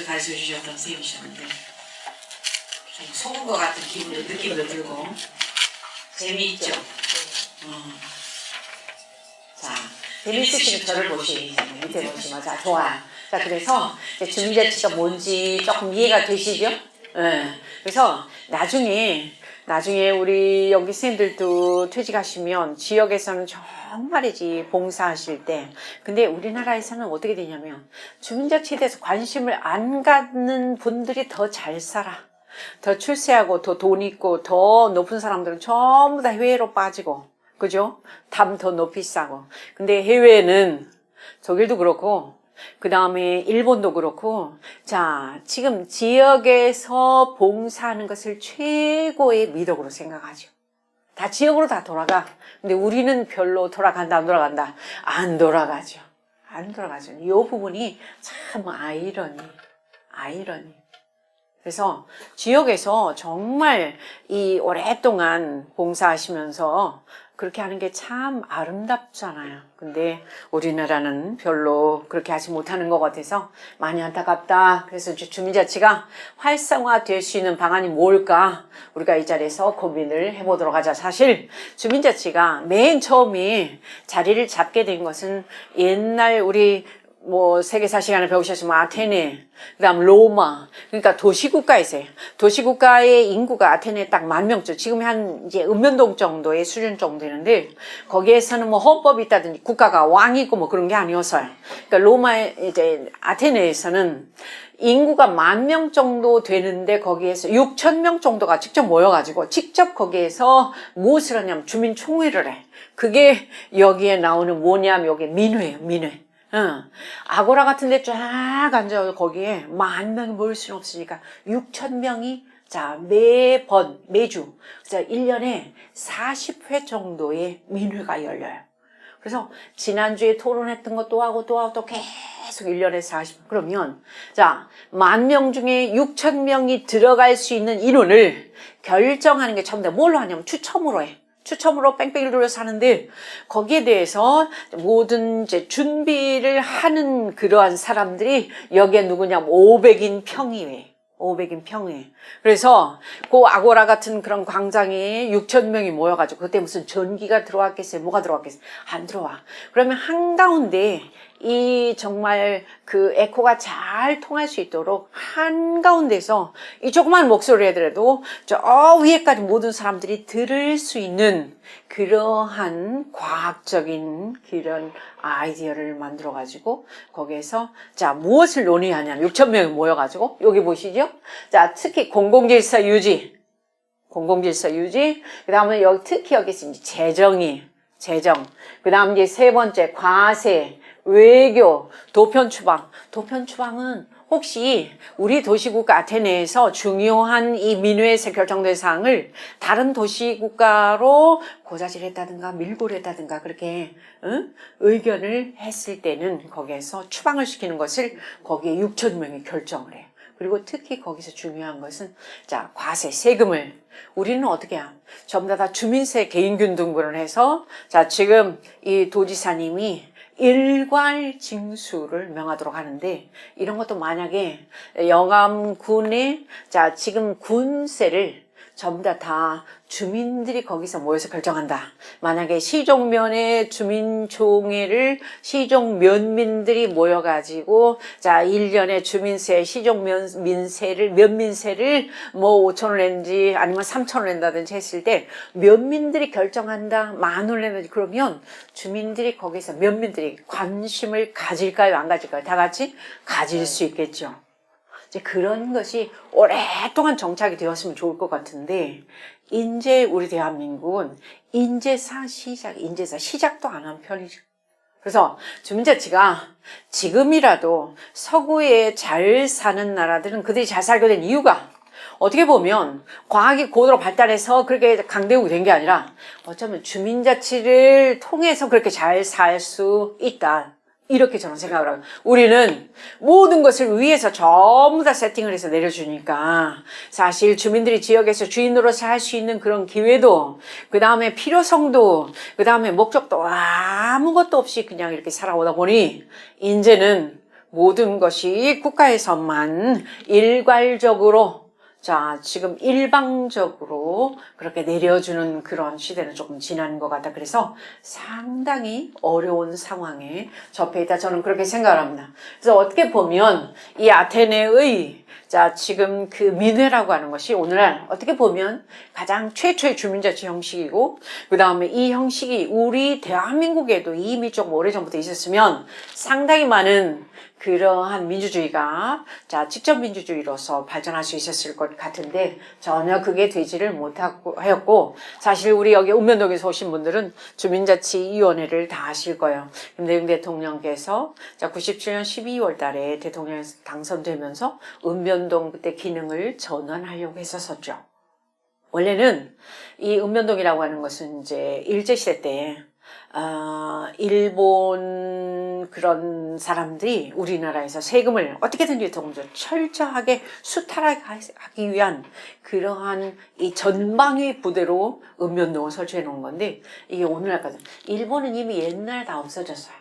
가르쳐 주셨던 선생님이셨는데 좀 속은 것 같은 느낌도 들고 재미있죠. 자, 재미있으시면 저를 보시면 밑에 보시면 자 좋아요. 자 그래서 이제 주민자치가 뭔지 조금 이해가 되시죠? 네. 그래서 나중에 우리 여기 선생님들도 퇴직하시면 지역에서는 정말이지 봉사하실 때, 근데 우리나라에서는 어떻게 되냐면 주민자치에 대해서 관심을 안 갖는 분들이 더 잘 살아. 더 출세하고 더 돈 있고 더 높은 사람들은 전부 다 해외로 빠지고, 그죠? 담 더 높이 싸고. 근데 해외는 독일도 그렇고 그 다음에 일본도 그렇고, 자 지금 지역에서 봉사하는 것을 최고의 미덕으로 생각하죠. 다 지역으로 다 돌아가. 근데 우리는 별로 돌아간다 안 돌아간다? 안 돌아가죠. 안 돌아가죠. 이 부분이 참 아이러니. 그래서 지역에서 정말 이 오랫동안 봉사하시면서 그렇게 하는 게 참 아름답잖아요. 근데 우리나라는 별로 그렇게 하지 못하는 것 같아서 많이 안타깝다. 그래서 주민자치가 활성화될 수 있는 방안이 뭘까? 우리가 이 자리에서 고민을 해보도록 하자. 사실 주민자치가 맨 처음에 자리를 잡게 된 것은 옛날 우리 세계사 시간에 배우셨지만 아테네, 그 다음 로마, 그러니까 도시국가에서요. 도시국가의 인구가 아테네에 딱 10,000명쯤, 지금 한 이제 읍면동 정도의 수준 정도 되는데, 거기에서는 헌법이 있다든지 국가가 왕이 있고 그런 게 아니어서요. 그러니까 이제 아테네에서는 인구가 10,000명 정도 되는데 거기에서 6,000명 정도가 직접 모여가지고 직접 거기에서 무엇을 하냐면 주민총회를 해. 그게 여기에 나오는 뭐냐면 여기 민회예요, 민회. 아고라 같은 데 쫙 앉아 거기에 10,000명이 모일 수는 없으니까 6,000명이 자 매주 자 1년에 40회 정도의 민회가 열려요. 그래서 지난주에 토론했던 것도 하고 또 계속 1년에 40. 그러면 자 10,000명 중에 6,000명이 들어갈 수 있는 인원을 결정하는 게 전부 다 뭘로 하냐면 추첨으로 해. 추첨으로 뺑뺑이를 돌려서 하는데, 거기에 대해서 모든 이제 준비를 하는 그러한 사람들이 여기에 누구냐면 500인 평의회. 500인 평의회. 그래서 그 아고라 같은 그런 광장에 6,000명이 모여가지고 그때 무슨 전기가 들어왔겠어요? 뭐가 들어왔겠어요? 안 들어와. 그러면 한가운데 이 정말 그 에코가 잘 통할 수 있도록 한가운데서 이 조그만 목소리를 하더라도 저 위에까지 모든 사람들이 들을 수 있는 그러한 과학적인 그런 아이디어를 만들어 가지고 거기에서 자 무엇을 논의하냐면 6,000명이 모여 가지고 여기 보시죠. 자 특히 공공질서 유지, 그다음에 여기 특히 여기서 이제 재정, 그다음 이제 세 번째 과세, 외교, 도편 추방은 혹시 우리 도시국가 아테네에서 중요한 이 민회에서 결정된 사항을 다른 도시국가로 고자질했다든가 밀고를 했다든가 그렇게 의견을 했을 때는 거기에서 추방을 시키는 것을 거기에 6,000명이 결정을 해요. 그리고 특히 거기서 중요한 것은 자 과세, 세금을 우리는 어떻게 해요? 전부 다 주민세 개인균 등본을 해서 자 지금 이 도지사님이 일괄 징수를 명하도록 하는데, 이런 것도 만약에 영암군의 자 지금 군세를 전부 다 주민들이 거기서 모여서 결정한다. 만약에 시종면의 주민총회를 시종면민들이 모여가지고 자 1년에 주민세, 시종면민세를 면민세를 5,000원 낸지 아니면 3,000원 낸다든지 했을 때 면민들이 결정한다. 10,000원 낸다든지 그러면 주민들이 거기서 면민들이 관심을 가질까요? 안 가질까요? 다 같이 가질 수 있겠죠. 이제 그런 것이 오랫동안 정착이 되었으면 좋을 것 같은데, 이제 우리 대한민국은 인재사 시작도 안 한 편이죠. 그래서 주민자치가 지금이라도 서구에 잘 사는 나라들은 그들이 잘 살게 된 이유가 어떻게 보면 과학이 고도로 발달해서 그렇게 강대국이 된 게 아니라 어쩌면 주민자치를 통해서 그렇게 잘 살 수 있다. 이렇게 저는 생각을 하고, 우리는 모든 것을 위에서 전부 다 세팅을 해서 내려주니까 사실 주민들이 지역에서 주인으로 살 수 있는 그런 기회도, 그 다음에 필요성도, 그 다음에 목적도 아무것도 없이 그냥 이렇게 살아오다 보니 이제는 모든 것이 국가에서만 일괄적으로, 자, 지금 일방적으로 그렇게 내려주는 그런 시대는 조금 지난 것 같다. 그래서 상당히 어려운 상황에 접해 있다. 저는 그렇게 생각을 합니다. 그래서 어떻게 보면 이 아테네의, 자, 지금 그 민회라고 하는 것이 오늘날 어떻게 보면 가장 최초의 주민자치 형식이고, 그 다음에 이 형식이 우리 대한민국에도 이미 좀 오래전부터 있었으면 상당히 많은 그러한 민주주의가, 자, 직접 민주주의로서 발전할 수 있었을 것 같은데 전혀 그게 되지를 못하였고, 사실 우리 여기 읍면동에서 오신 분들은 주민자치위원회를 다 아실 거예요. 김대중 대통령께서 자 97년 12월 달에 대통령에 당선되면서 읍면동 그때 기능을 전환하려고 했었었죠. 원래는 이 읍면동이라고 하는 것은 이제 일제시대 때 일본 그런 사람들이 우리나라에서 세금을 어떻게든지 더 철저하게 수탈하기 위한 그러한 이 전방위 부대로 읍면동을 설치해 놓은 건데, 이게 오늘날까지 일본은 이미 옛날에 다 없어졌어요.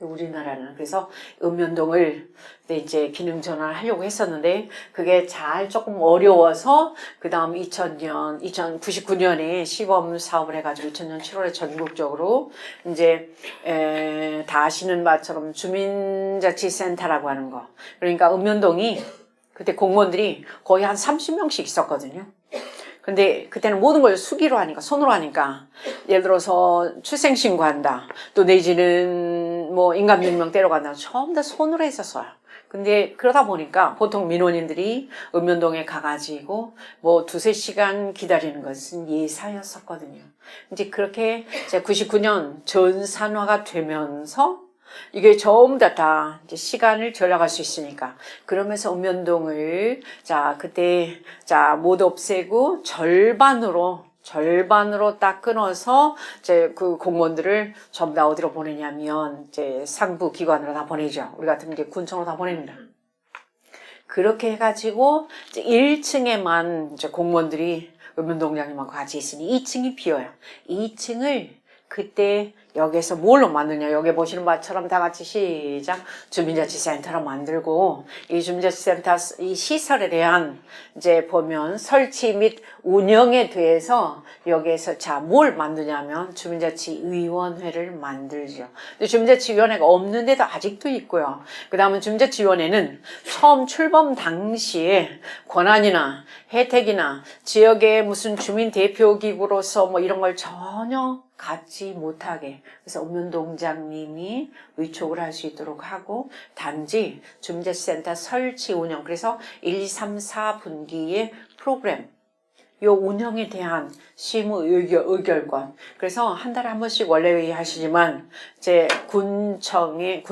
우리나라는. 그래서 읍면동을 이제 기능 전환을 하려고 했었는데 그게 잘 조금 어려워서 그 다음 2099년에 시범 사업을 해가지고 2000년 7월에 전국적으로 이제 다 아시는 바처럼 주민자치센터라고 하는 거. 그러니까 읍면동이 그때 공무원들이 거의 한 30명씩 있었거든요. 근데 그때는 모든 걸 수기로 하니까, 손으로 하니까, 예를 들어서 출생신고한다, 또 내지는 뭐 인감증명 떼러 간다, 전부 다 손으로 했었어요. 근데 그러다 보니까 보통 민원인들이 읍면동에 가가지고 뭐 2-3시간 기다리는 것은 예사였었거든요. 이제 그렇게 이제 99년 전산화가 되면서 이게 전부 다 이제 시간을 절약할 수 있으니까, 그러면서 읍면동을 자 그때 자 모두 없애고 절반으로 딱 끊어서 이제 그 공무원들을 전부 다 어디로 보내냐면 이제 상부 기관으로 다 보내죠. 우리 같은 게 군청으로 다 보냅니다. 그렇게 해가지고 이제 1층에만 이제 공무원들이 읍면동장님하고 같이 있으니 2층이 비어요. 2층을 그때 여기에서 뭘로 만드냐, 여기 보시는 바처럼 다 같이 시작, 주민자치센터로 만들고, 이 주민자치센터 이 시설에 대한 이제 보면 설치 및 운영에 대해서 여기에서 자 뭘 만드냐면 주민자치위원회를 만들죠. 근데 주민자치위원회가 없는 데도 아직도 있고요. 그 다음은 주민자치위원회는 처음 출범 당시에 권한이나 혜택이나 지역의 무슨 주민대표기구로서 뭐 이런 걸 전혀 갖지 못하게, 그래서 읍면동장님이 위촉을 할 수 있도록 하고, 단지 주민자치센터 설치 운영, 그래서 1, 2, 3, 4분기의 프로그램, 요 운영에 대한 실무 의결권. 그래서 한 달에 한 번씩 원래회의 하시지만 이제 군정의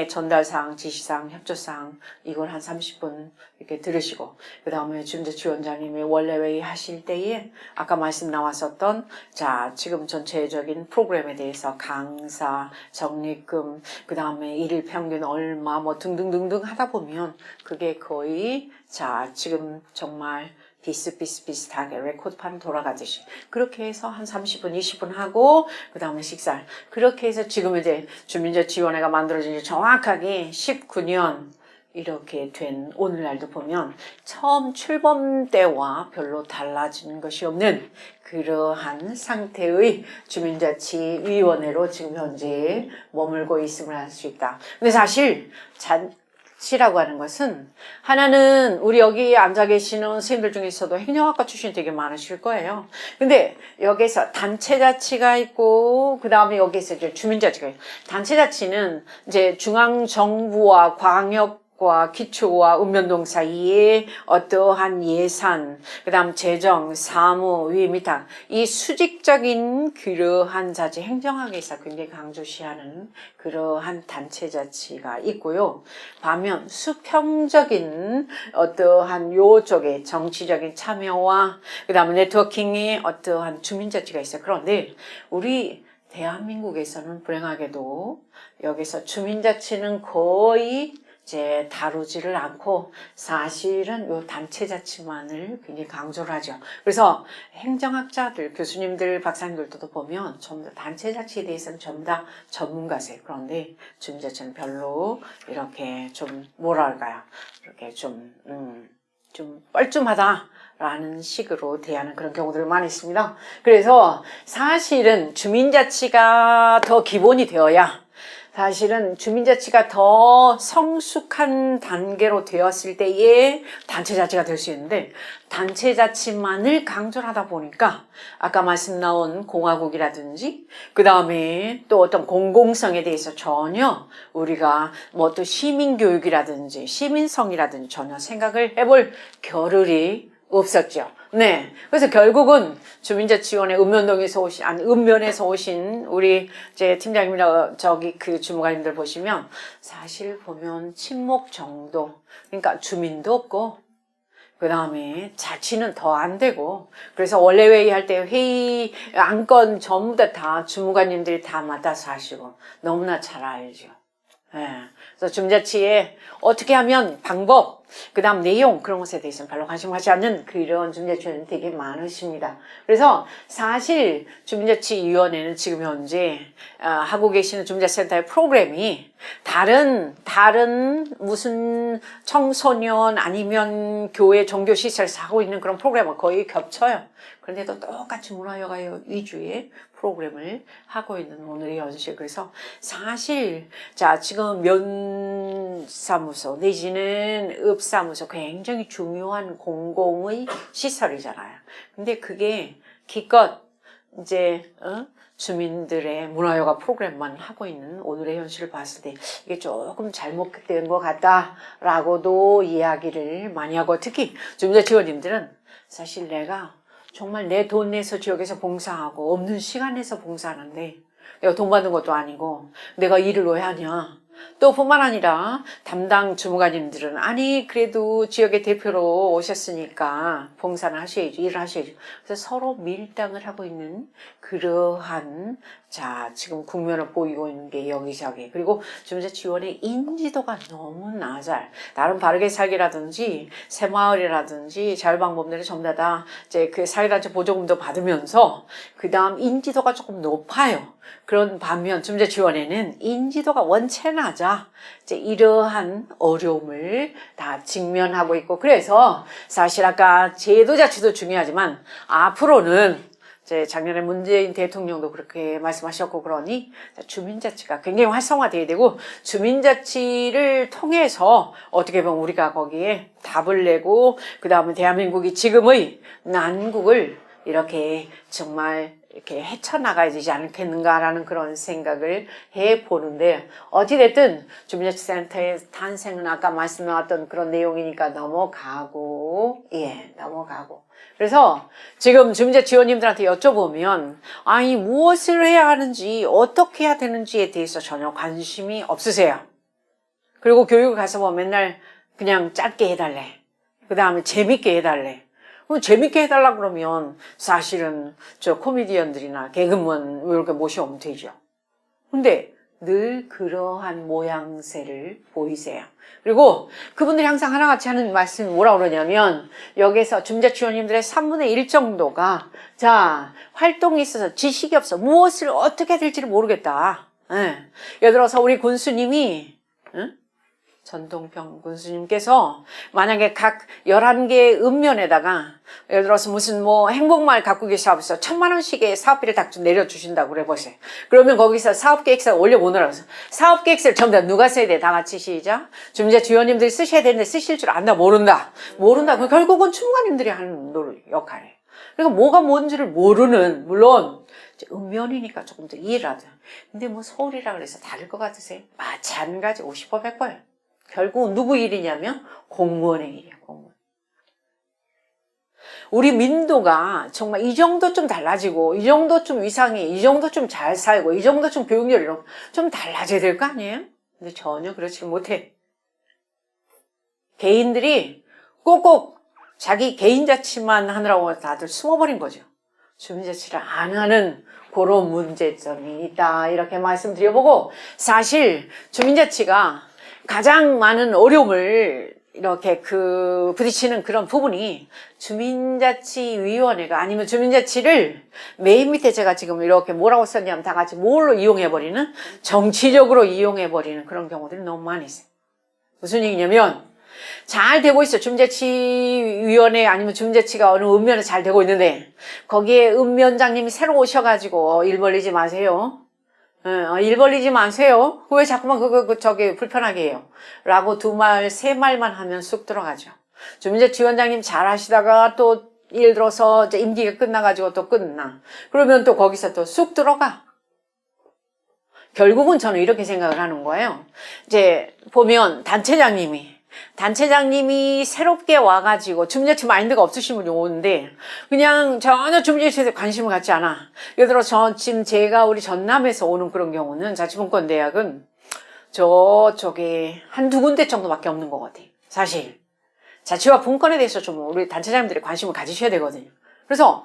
전달사항, 지시사항, 협조사항 이걸 한 30분 이렇게 들으시고, 그 다음에 주민자치위원장님이 원래회의 하실 때에 아까 말씀 나왔었던 자 지금 전체적인 프로그램에 대해서 강사, 적립금, 그 다음에 일일 평균 얼마 뭐 등등등등 하다 보면 그게 거의 자 지금 정말 비슷하게 레코드판 돌아가듯이 그렇게 해서 한 30분, 20분 하고 그 다음에 식사. 그렇게 해서 지금 이제 주민자치위원회가 만들어진 지 정확하게 19년 이렇게 된 오늘날도 보면 처음 출범 때와 별로 달라진 것이 없는 그러한 상태의 주민자치위원회로 지금 현재 머물고 있음을 알 수 있다. 근데 사실 자치라고 하는 것은 하나는 우리 여기 앉아 계시는 선생님들 중에서도 행정학과 출신이 되게 많으실 거예요. 근데 여기서 단체자치가 있고 그 다음에 여기서 이제 주민자치가 있고, 단체자치는 이제 중앙정부와 수학과 기초와 읍면동 사이에 어떠한 예산, 그 다음 재정, 사무, 위임위탁, 이 수직적인 그러한 자치 행정학에서 굉장히 강조시하는 그러한 단체자치가 있고요. 반면 수평적인 어떠한 요쪽에 정치적인 참여와 그 다음에 네트워킹의 어떠한 주민자치가 있어요. 그런데 우리 대한민국에서는 불행하게도 여기서 주민자치는 거의 이제 다루지를 않고 사실은 요 단체자치만을 굉장히 강조를 하죠. 그래서 행정학자들, 교수님들, 박사님들도 보면 전부 다 단체자치에 대해서는 전부 다 전문가세요. 그런데 주민자치는 별로 이렇게 좀 뭐랄까요? 이렇게 좀 뻘쭘하다라는 식으로 대하는 그런 경우들을 많이 있습니다. 그래서 사실은 주민자치가 더 기본이 되어야 사실은 주민자치가 더 성숙한 단계로 되었을 때에 단체자치가 될 수 있는데 단체자치만을 강조를 하다 보니까 아까 말씀 나온 공화국이라든지 그 다음에 또 어떤 공공성에 대해서 전혀 우리가 뭐 또 시민교육이라든지 시민성이라든지 전혀 생각을 해볼 겨를이 없었죠. 네. 그래서 결국은 주민자치원회 읍면에서 오신 우리 제 팀장님이나 저기 그 주무관님들 보시면 사실 보면 친목 정도. 그러니까 주민도 없고 그 다음에 자치는 더 안 되고 그래서 원래 회의할 때 회의 안건 전부 다 주무관님들이 다 맡아서 하시고 너무나 잘 알죠. 예. 그래서 주민자치에 어떻게 하면 방법, 그 다음 내용 그런 것에 대해서는 별로 관심하지 않는 그런 주민자치위원회는 되게 많으십니다. 그래서 사실 주민자치위원회는 지금 현재 하고 계시는 주민자치센터의 프로그램이 다른 무슨 청소년 아니면 교회 종교시설에서 하고 있는 그런 프로그램과 거의 겹쳐요. 그런데도 똑같이 문화여가 위주의 프로그램을 하고 있는 오늘의 현실. 그래서 사실 자 지금 면사무소 내지는 읍사무소 굉장히 중요한 공공의 시설이잖아요. 근데 그게 기껏 이제 주민들의 문화여가 프로그램만 하고 있는 오늘의 현실을 봤을 때 이게 조금 잘못된 것 같다라고도 이야기를 많이 하고 특히 주민자치원님들은 사실 내가 정말 내 돈 내서 지역에서 봉사하고 없는 시간 내서 봉사하는데 내가 돈 받는 것도 아니고 내가 일을 왜 하냐. 또 뿐만 아니라 담당 주무관님들은 아니 그래도 지역의 대표로 오셨으니까 봉사는 하셔야죠. 일을 하셔야죠. 그래서 서로 밀당을 하고 있는 그러한 자 지금 국면을 보이고 있는 게 여기저기. 그리고 주민자치위원회 인지도가 너무 낮아요. 나름 바르게 살기라든지 새마을이라든지 자율방법들이 전부 다 이제 그 사회단체 보조금도 받으면서 그 다음 인지도가 조금 높아요. 그런 반면 주민자치위원회는 인지도가 원체 낮아. 이제 이러한 어려움을 다 직면하고 있고 그래서 사실 아까 제도자치도 중요하지만 앞으로는 이제 작년에 문재인 대통령도 그렇게 말씀하셨고 그러니 주민자치가 굉장히 활성화돼야 되고 주민자치를 통해서 어떻게 보면 우리가 거기에 답을 내고 그 다음에 대한민국이 지금의 난국을 이렇게 정말 이렇게 헤쳐나가야 되지 않겠는가라는 그런 생각을 해보는데 어찌됐든 주민자치센터의 탄생은 아까 말씀 나왔던 그런 내용이니까 넘어가고 그래서 지금 주민자치위원님들한테 여쭤보면 아니 무엇을 해야 하는지 어떻게 해야 되는지에 대해서 전혀 관심이 없으세요. 그리고 교육을 가서 보면 맨날 그냥 짧게 해달래. 그 다음에 재밌게 해달래. 재밌게 해달라 그러면 사실은 저 코미디언들이나 개그맨 이렇게 모셔오면 되죠. 근데 늘 그러한 모양새를 보이세요. 그리고 그분들이 항상 하나같이 하는 말씀이 뭐라 그러냐면 여기서 주민자치위원님들의 3분의 1 정도가 자 활동에 있어서 지식이 없어. 무엇을 어떻게 해야 될지를 모르겠다. 예를 들어서 우리 군수님이 전동평 군수님께서 만약에 각 11개의 읍면에다가 예를 들어서 무슨 뭐 행복마을 가꾸기 사업에서 1,000만 원씩의 사업비를 딱 내려주신다고 그래 보세요. 그러면 거기서 사업계획서를 올려보느라고 해서 사업계획서를 전부 다 누가 써야 돼? 다 같이 시작. 주민자치위원님들이 쓰셔야 되는데 쓰실 줄 안다 모른다. 그럼 결국은 주무관님들이 하는 역할이에요. 그러니까 뭐가 뭔지를 모르는 물론 읍면이니까 조금 더 이해를 하죠. 근데 뭐 서울이라 그래서 다를 것 같으세요? 마찬가지 50% 100%예요. 결국은 누구 일이냐면 공무원의 일이에요. 공무원. 우리 민도가 정말 이 정도 좀 달라지고 이 정도 좀 위상이 이 정도 좀 잘 살고 이 정도 좀 교육열이 좀 달라져야 될 거 아니에요? 근데 전혀 그렇지 못해. 개인들이 꼭꼭 자기 개인 자치만 하느라고 다들 숨어버린 거죠. 주민자치를 안 하는 그런 문제점이 있다 이렇게 말씀드려보고, 사실 주민자치가 가장 많은 어려움을 이렇게 부딪히는 그런 부분이 주민자치위원회가 아니면 주민자치를 맨 밑에 제가 지금 이렇게 뭐라고 썼냐면 다 같이 뭘로 이용해버리는, 정치적으로 이용해버리는 그런 경우들이 너무 많이 있어요. 무슨 얘기냐면 잘 되고 있어. 주민자치위원회 아니면 주민자치가 어느 읍면에 잘 되고 있는데 거기에 읍면장님이 새로 오셔가지고 일 벌리지 마세요. 일 벌리지 마세요. 왜 자꾸만 저기 불편하게 해요. 라고 두 말, 세 말만 하면 쑥 들어가죠. 주민자치위원장님 잘 하시다가 또 예를 들어서 이제 임기가 끝나가지고 또 끝나. 그러면 또 거기서 또 쑥 들어가. 결국은 저는 이렇게 생각을 하는 거예요. 이제 보면 단체장님이 새롭게 와가지고 주민자치 마인드가 없으신 분이 오는데 그냥 전혀 주민자치에 관심을 갖지 않아. 예를 들어 지금 제가 우리 전남에서 오는 그런 경우는 자치분권대학은 저쪽에 한두 군데 정도밖에 없는 것 같아요. 사실 자치와 분권에 대해서 좀 우리 단체장님들이 관심을 가지셔야 되거든요. 그래서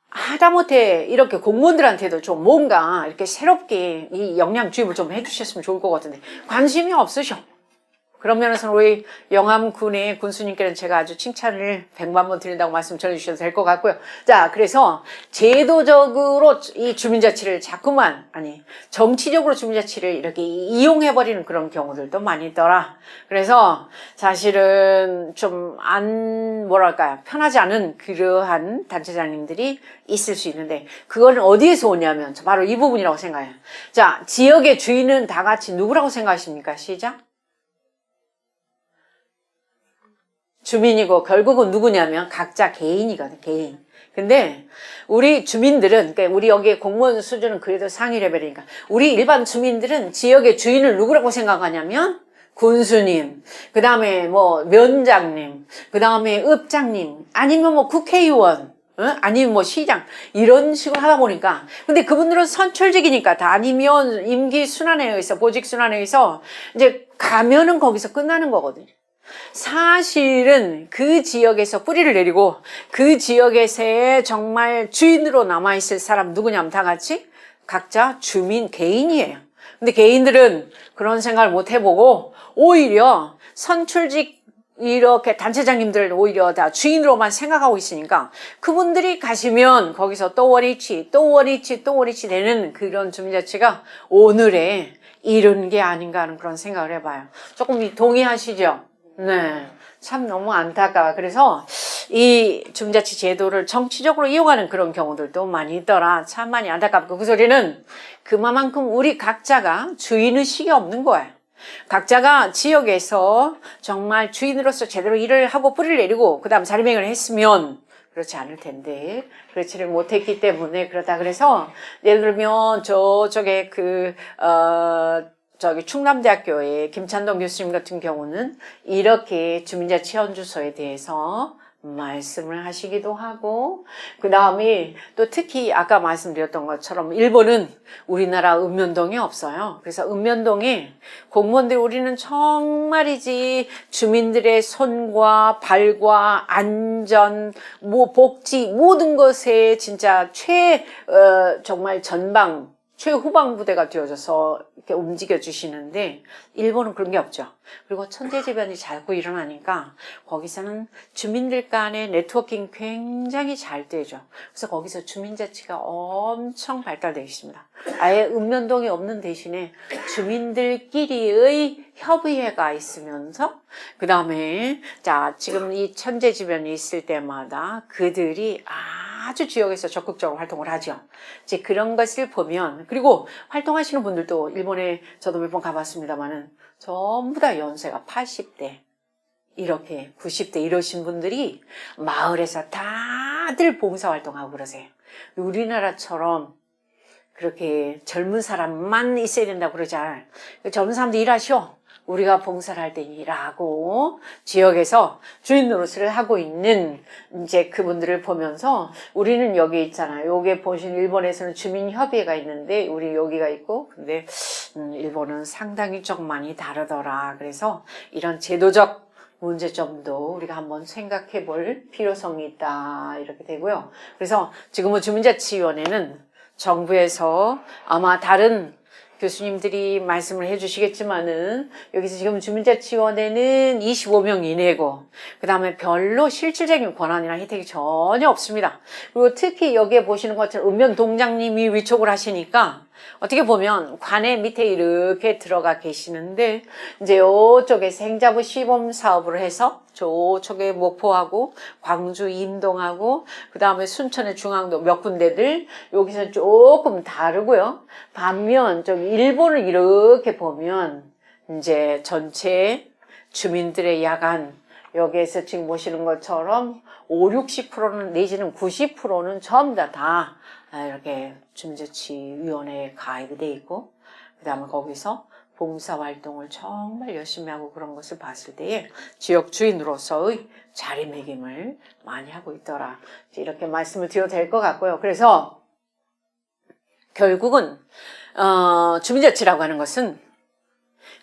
하다못해 이렇게 공무원들한테도 좀 뭔가 이렇게 새롭게 이 역량 주입을 좀 해주셨으면 좋을 것 같은데 관심이 없으셔. 그런 면에서는 우리 영암군의 군수님께는 제가 아주 칭찬을 100만 번 드린다고 말씀 전해주셔도 될 것 같고요. 자, 그래서 제도적으로 이 주민자치를 정치적으로 주민자치를 이렇게 이용해버리는 그런 경우들도 많이 있더라. 그래서 사실은 좀 편하지 않은 그러한 단체장님들이 있을 수 있는데 그거는 어디에서 오냐면 바로 이 부분이라고 생각해요. 자, 지역의 주인은 다 같이 누구라고 생각하십니까? 시작. 주민이고 결국은 누구냐면 각자 개인이거든, 개인. 근데 우리 주민들은, 그러니까 우리 여기 공무원 수준은 그래도 상위 레벨이니까 우리 일반 주민들은 지역의 주인을 누구라고 생각하냐면 군수님, 그 다음에 면장님, 그 다음에 읍장님, 아니면 국회의원, 아니면 시장, 이런 식으로 하다 보니까. 근데 그분들은 선출직이니까 다니면 임기 순환에 의해서, 보직 순환에 의해서 이제 가면은 거기서 끝나는 거거든요. 사실은 그 지역에서 뿌리를 내리고 그 지역에서의 정말 주인으로 남아있을 사람 누구냐면 다 같이 각자 주민 개인이에요. 근데 개인들은 그런 생각을 못 해보고 오히려 선출직 이렇게 단체장님들 오히려 다 주인으로만 생각하고 있으니까 그분들이 가시면 거기서 또 원위치 되는 그런 주민자치가 오늘의 이런 게 아닌가 하는 그런 생각을 해봐요. 조금 동의하시죠? 네. 참 너무 안타까워. 그래서 이 주민자치 제도를 정치적으로 이용하는 그런 경우들도 많이 있더라. 참 많이 안타깝고 그 소리는 그만큼 우리 각자가 주인의식이 없는 거예요. 각자가 지역에서 정말 주인으로서 제대로 일을 하고 뿌리를 내리고 그 다음 자리매김을 했으면 그렇지 않을 텐데 그렇지를 못했기 때문에 그러다 그래서 예를 들면 저쪽에 충남대학교의 김찬동 교수님 같은 경우는 이렇게 주민자치 현주소에 대해서 말씀을 하시기도 하고 그 다음에 또 특히 아까 말씀드렸던 것처럼 일본은 우리나라 읍면동이 없어요. 그래서 읍면동에 공무원들 우리는 정말이지 주민들의 손과 발과 안전, 복지 모든 것에 진짜 정말 최후방 부대가 되어져서 이렇게 움직여 주시는데 일본은 그런 게 없죠. 그리고 천재지변이 자꾸 일어나니까 거기서는 주민들 간의 네트워킹 굉장히 잘 되죠. 그래서 거기서 주민자치가 엄청 발달되어 있습니다. 아예 읍면동이 없는 대신에 주민들끼리의 협의회가 있으면서 그 다음에 지금 이 천재지변이 있을 때마다 그들이 아주 지역에서 적극적으로 활동을 하죠. 이제 그런 것을 보면 그리고 활동하시는 분들도 일본에 저도 몇 번 가봤습니다만은 전부 다 연세가 80대 이렇게 90대 이러신 분들이 마을에서 다들 봉사활동하고 그러세요. 우리나라처럼 그렇게 젊은 사람만 있어야 된다고 그러지 않아요. 젊은 사람도 일하셔. 우리가 봉사를 할 때니라고 지역에서 주인 노릇을 하고 있는 이제 그분들을 보면서 우리는 여기 있잖아요. 여기 보신 일본에서는 주민협의회가 있는데 우리 여기가 있고 근데 일본은 상당히 좀 많이 다르더라. 그래서 이런 제도적 문제점도 우리가 한번 생각해 볼 필요성이 있다. 이렇게 되고요. 그래서 지금은 주민자치위원회는 정부에서 아마 다른 교수님들이 말씀을 해주시겠지만은 여기서 지금 주민자치위원회는 25명 이내고 그 다음에 별로 실질적인 권한이나 혜택이 전혀 없습니다. 그리고 특히 여기에 보시는 것처럼 읍면동장님이 위촉을 하시니까 어떻게 보면 관내 밑에 이렇게 들어가 계시는데 이제 이쪽에 생자부 시범 사업을 해서 저쪽에 목포하고 광주 임동하고 그 다음에 순천의 중앙도 몇 군데들 여기서 조금 다르고요. 반면 좀 일본을 이렇게 보면 이제 전체 주민들의 야간 여기에서 지금 보시는 것처럼 50-60%는 내지는 90%는 전부 다 이렇게 주민자치위원회에 가입이 돼 있고 그 다음에 거기서 봉사활동을 정말 열심히 하고 그런 것을 봤을 때에 지역 주인으로서의 자리매김을 많이 하고 있더라. 이렇게 말씀을 드려도 될 것 같고요. 그래서 결국은 주민자치라고 하는 것은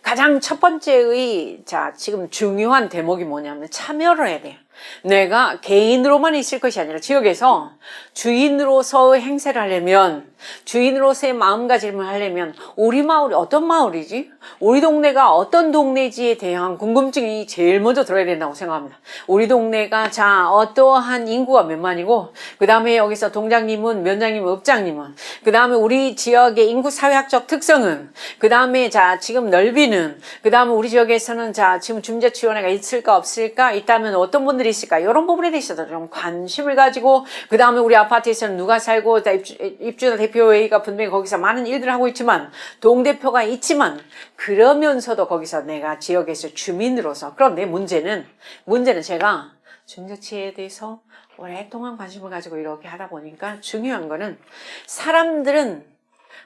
가장 첫 번째의 지금 중요한 대목이 뭐냐면 참여를 해야 돼요. 내가 개인으로만 있을 것이 아니라 지역에서 주인으로서의 행세를 하려면 주인으로서의 마음가짐을 하려면 우리 마을이 어떤 마을이지? 우리 동네가 어떤 동네지에 대한 궁금증이 제일 먼저 들어야 된다고 생각합니다. 우리 동네가 어떠한 인구가 몇 만이고 그 다음에 여기서 동장님은 면장님은 읍장님은 그 다음에 우리 지역의 인구 사회학적 특성은 그 다음에 지금 넓이는 그 다음에 우리 지역에서는 지금 주민자치위원회가 있을까 없을까 있다면 어떤 분들이 있을까 이런 부분에 대해서도 좀 관심을 가지고 그 다음에 우리 아파트에서는 누가 살고 입주자 대표회의가 분명히 거기서 많은 일들을 하고 있지만 동대표가 있지만 그러면서도 거기서 내가 지역에서 주민으로서 그런데 문제는 제가 주민자치에 대해서 오랫동안 관심을 가지고 이렇게 하다 보니까 중요한 거는 사람들은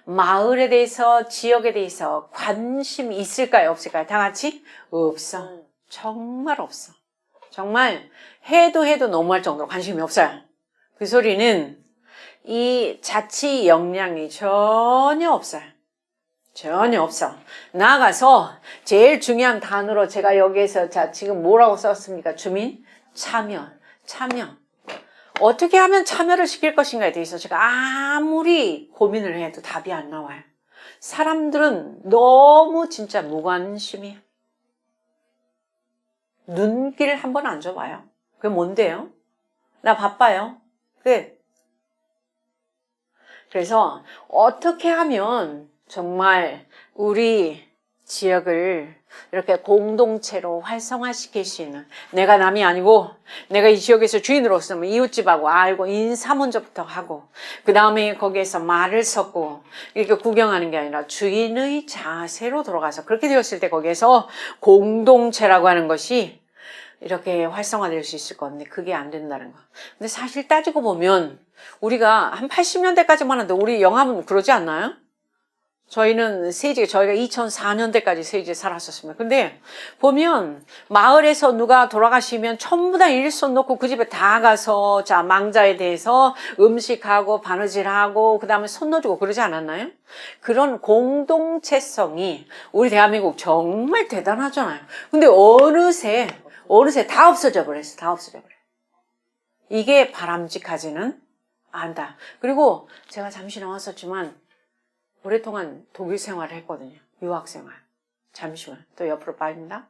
마을에 대해서 지역에 대해서 관심이 있을까요 없을까요? 다 같이? 없어. 정말 없어. 정말 해도 너무할 정도로 관심이 없어요. 그 소리는 이 자치 역량이 전혀 없어요. 전혀 없어. 나아가서 제일 중요한 단어로 제가 여기에서 지금 뭐라고 썼습니까? 주민? 참여. 어떻게 하면 참여를 시킬 것인가에 대해서 제가 아무리 고민을 해도 답이 안 나와요. 사람들은 너무 진짜 무관심이에요. 눈길 한번 안 줘봐요. 그게 뭔데요? 나 바빠요. 그래서 어떻게 하면 정말 우리 지역을 이렇게 공동체로 활성화시킬 수 있는 내가 남이 아니고 내가 이 지역에서 주인으로서 이웃집하고 알고 인사 먼저부터 하고 그 다음에 거기에서 말을 섞고 이렇게 구경하는 게 아니라 주인의 자세로 돌아가서 그렇게 되었을 때 거기에서 공동체라고 하는 것이 이렇게 활성화될 수 있을 건데 그게 안 된다는 거. 근데 사실 따지고 보면 우리가 한 80년대까지만 하는데 우리 영암은 그러지 않나요? 저희가 2004년대까지 세지에 살았었습니다. 근데 보면 마을에서 누가 돌아가시면 전부 다 일손 놓고 그 집에 다 가서 망자에 대해서 음식하고 바느질하고 그 다음에 손 넣어주고 그러지 않았나요? 그런 공동체성이 우리 대한민국 정말 대단하잖아요. 근데 어느새 다 없어져 버렸어. 다 없어져 버려. 이게 바람직하지는 않다. 그리고 제가 잠시 나왔었지만 오랫동안 독일 생활을 했거든요. 유학 생활. 잠시만. 또 옆으로 빠진다.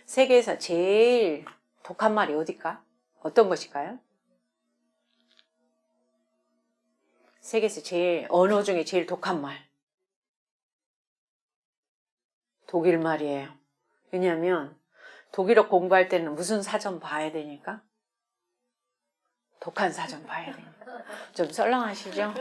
세계에서 제일 독한 말이 어딜까? 어떤 것일까요? 세계에서 언어 중에 제일 독한 말. 독일 말이에요. 왜냐하면 독일어 공부할 때는 무슨 사전 봐야 되니까? 독한 사전 봐야 되니까. 좀 썰렁하시죠?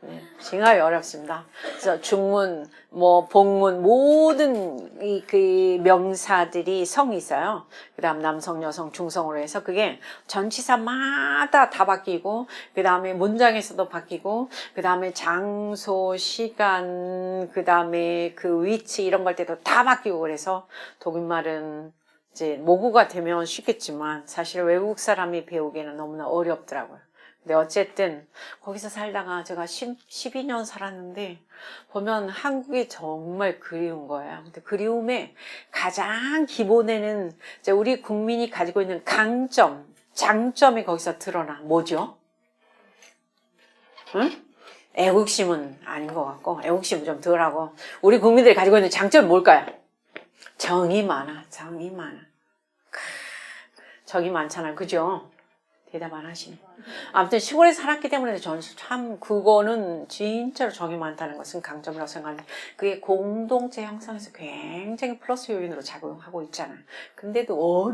네, 징하기 어렵습니다. 그래서 중문, 뭐 복문 모든 그 명사들이 성이 있어요. 그다음 남성, 여성, 중성으로 해서 그게 전치사마다 다 바뀌고 그다음에 문장에서도 바뀌고 그다음에 장소, 시간, 그다음에 그 위치 이런 걸 때도 다 바뀌고 그래서 독일말은 이제 모국어가 되면 쉽겠지만 사실 외국 사람이 배우기에는 너무나 어렵더라고요. 근데 어쨌든 거기서 살다가 제가 12년 살았는데 보면 한국이 정말 그리운 거예요. 근데 그리움의 가장 기본에는 이제 우리 국민이 가지고 있는 강점, 장점이 거기서 드러나. 뭐죠? 응? 애국심은 아닌 것 같고 애국심은 좀 덜하고 우리 국민들이 가지고 있는 장점이 뭘까요? 정이 많아. 정이 많아. 정이 많잖아요. 그죠? 대답 안 하시네. 아무튼 시골에 살았기 때문에 저는 참 그거는 진짜로 정이 많다는 것은 강점이라고 생각하는데 그게 공동체 형성에서 굉장히 플러스 요인으로 작용하고 있잖아요. 근데도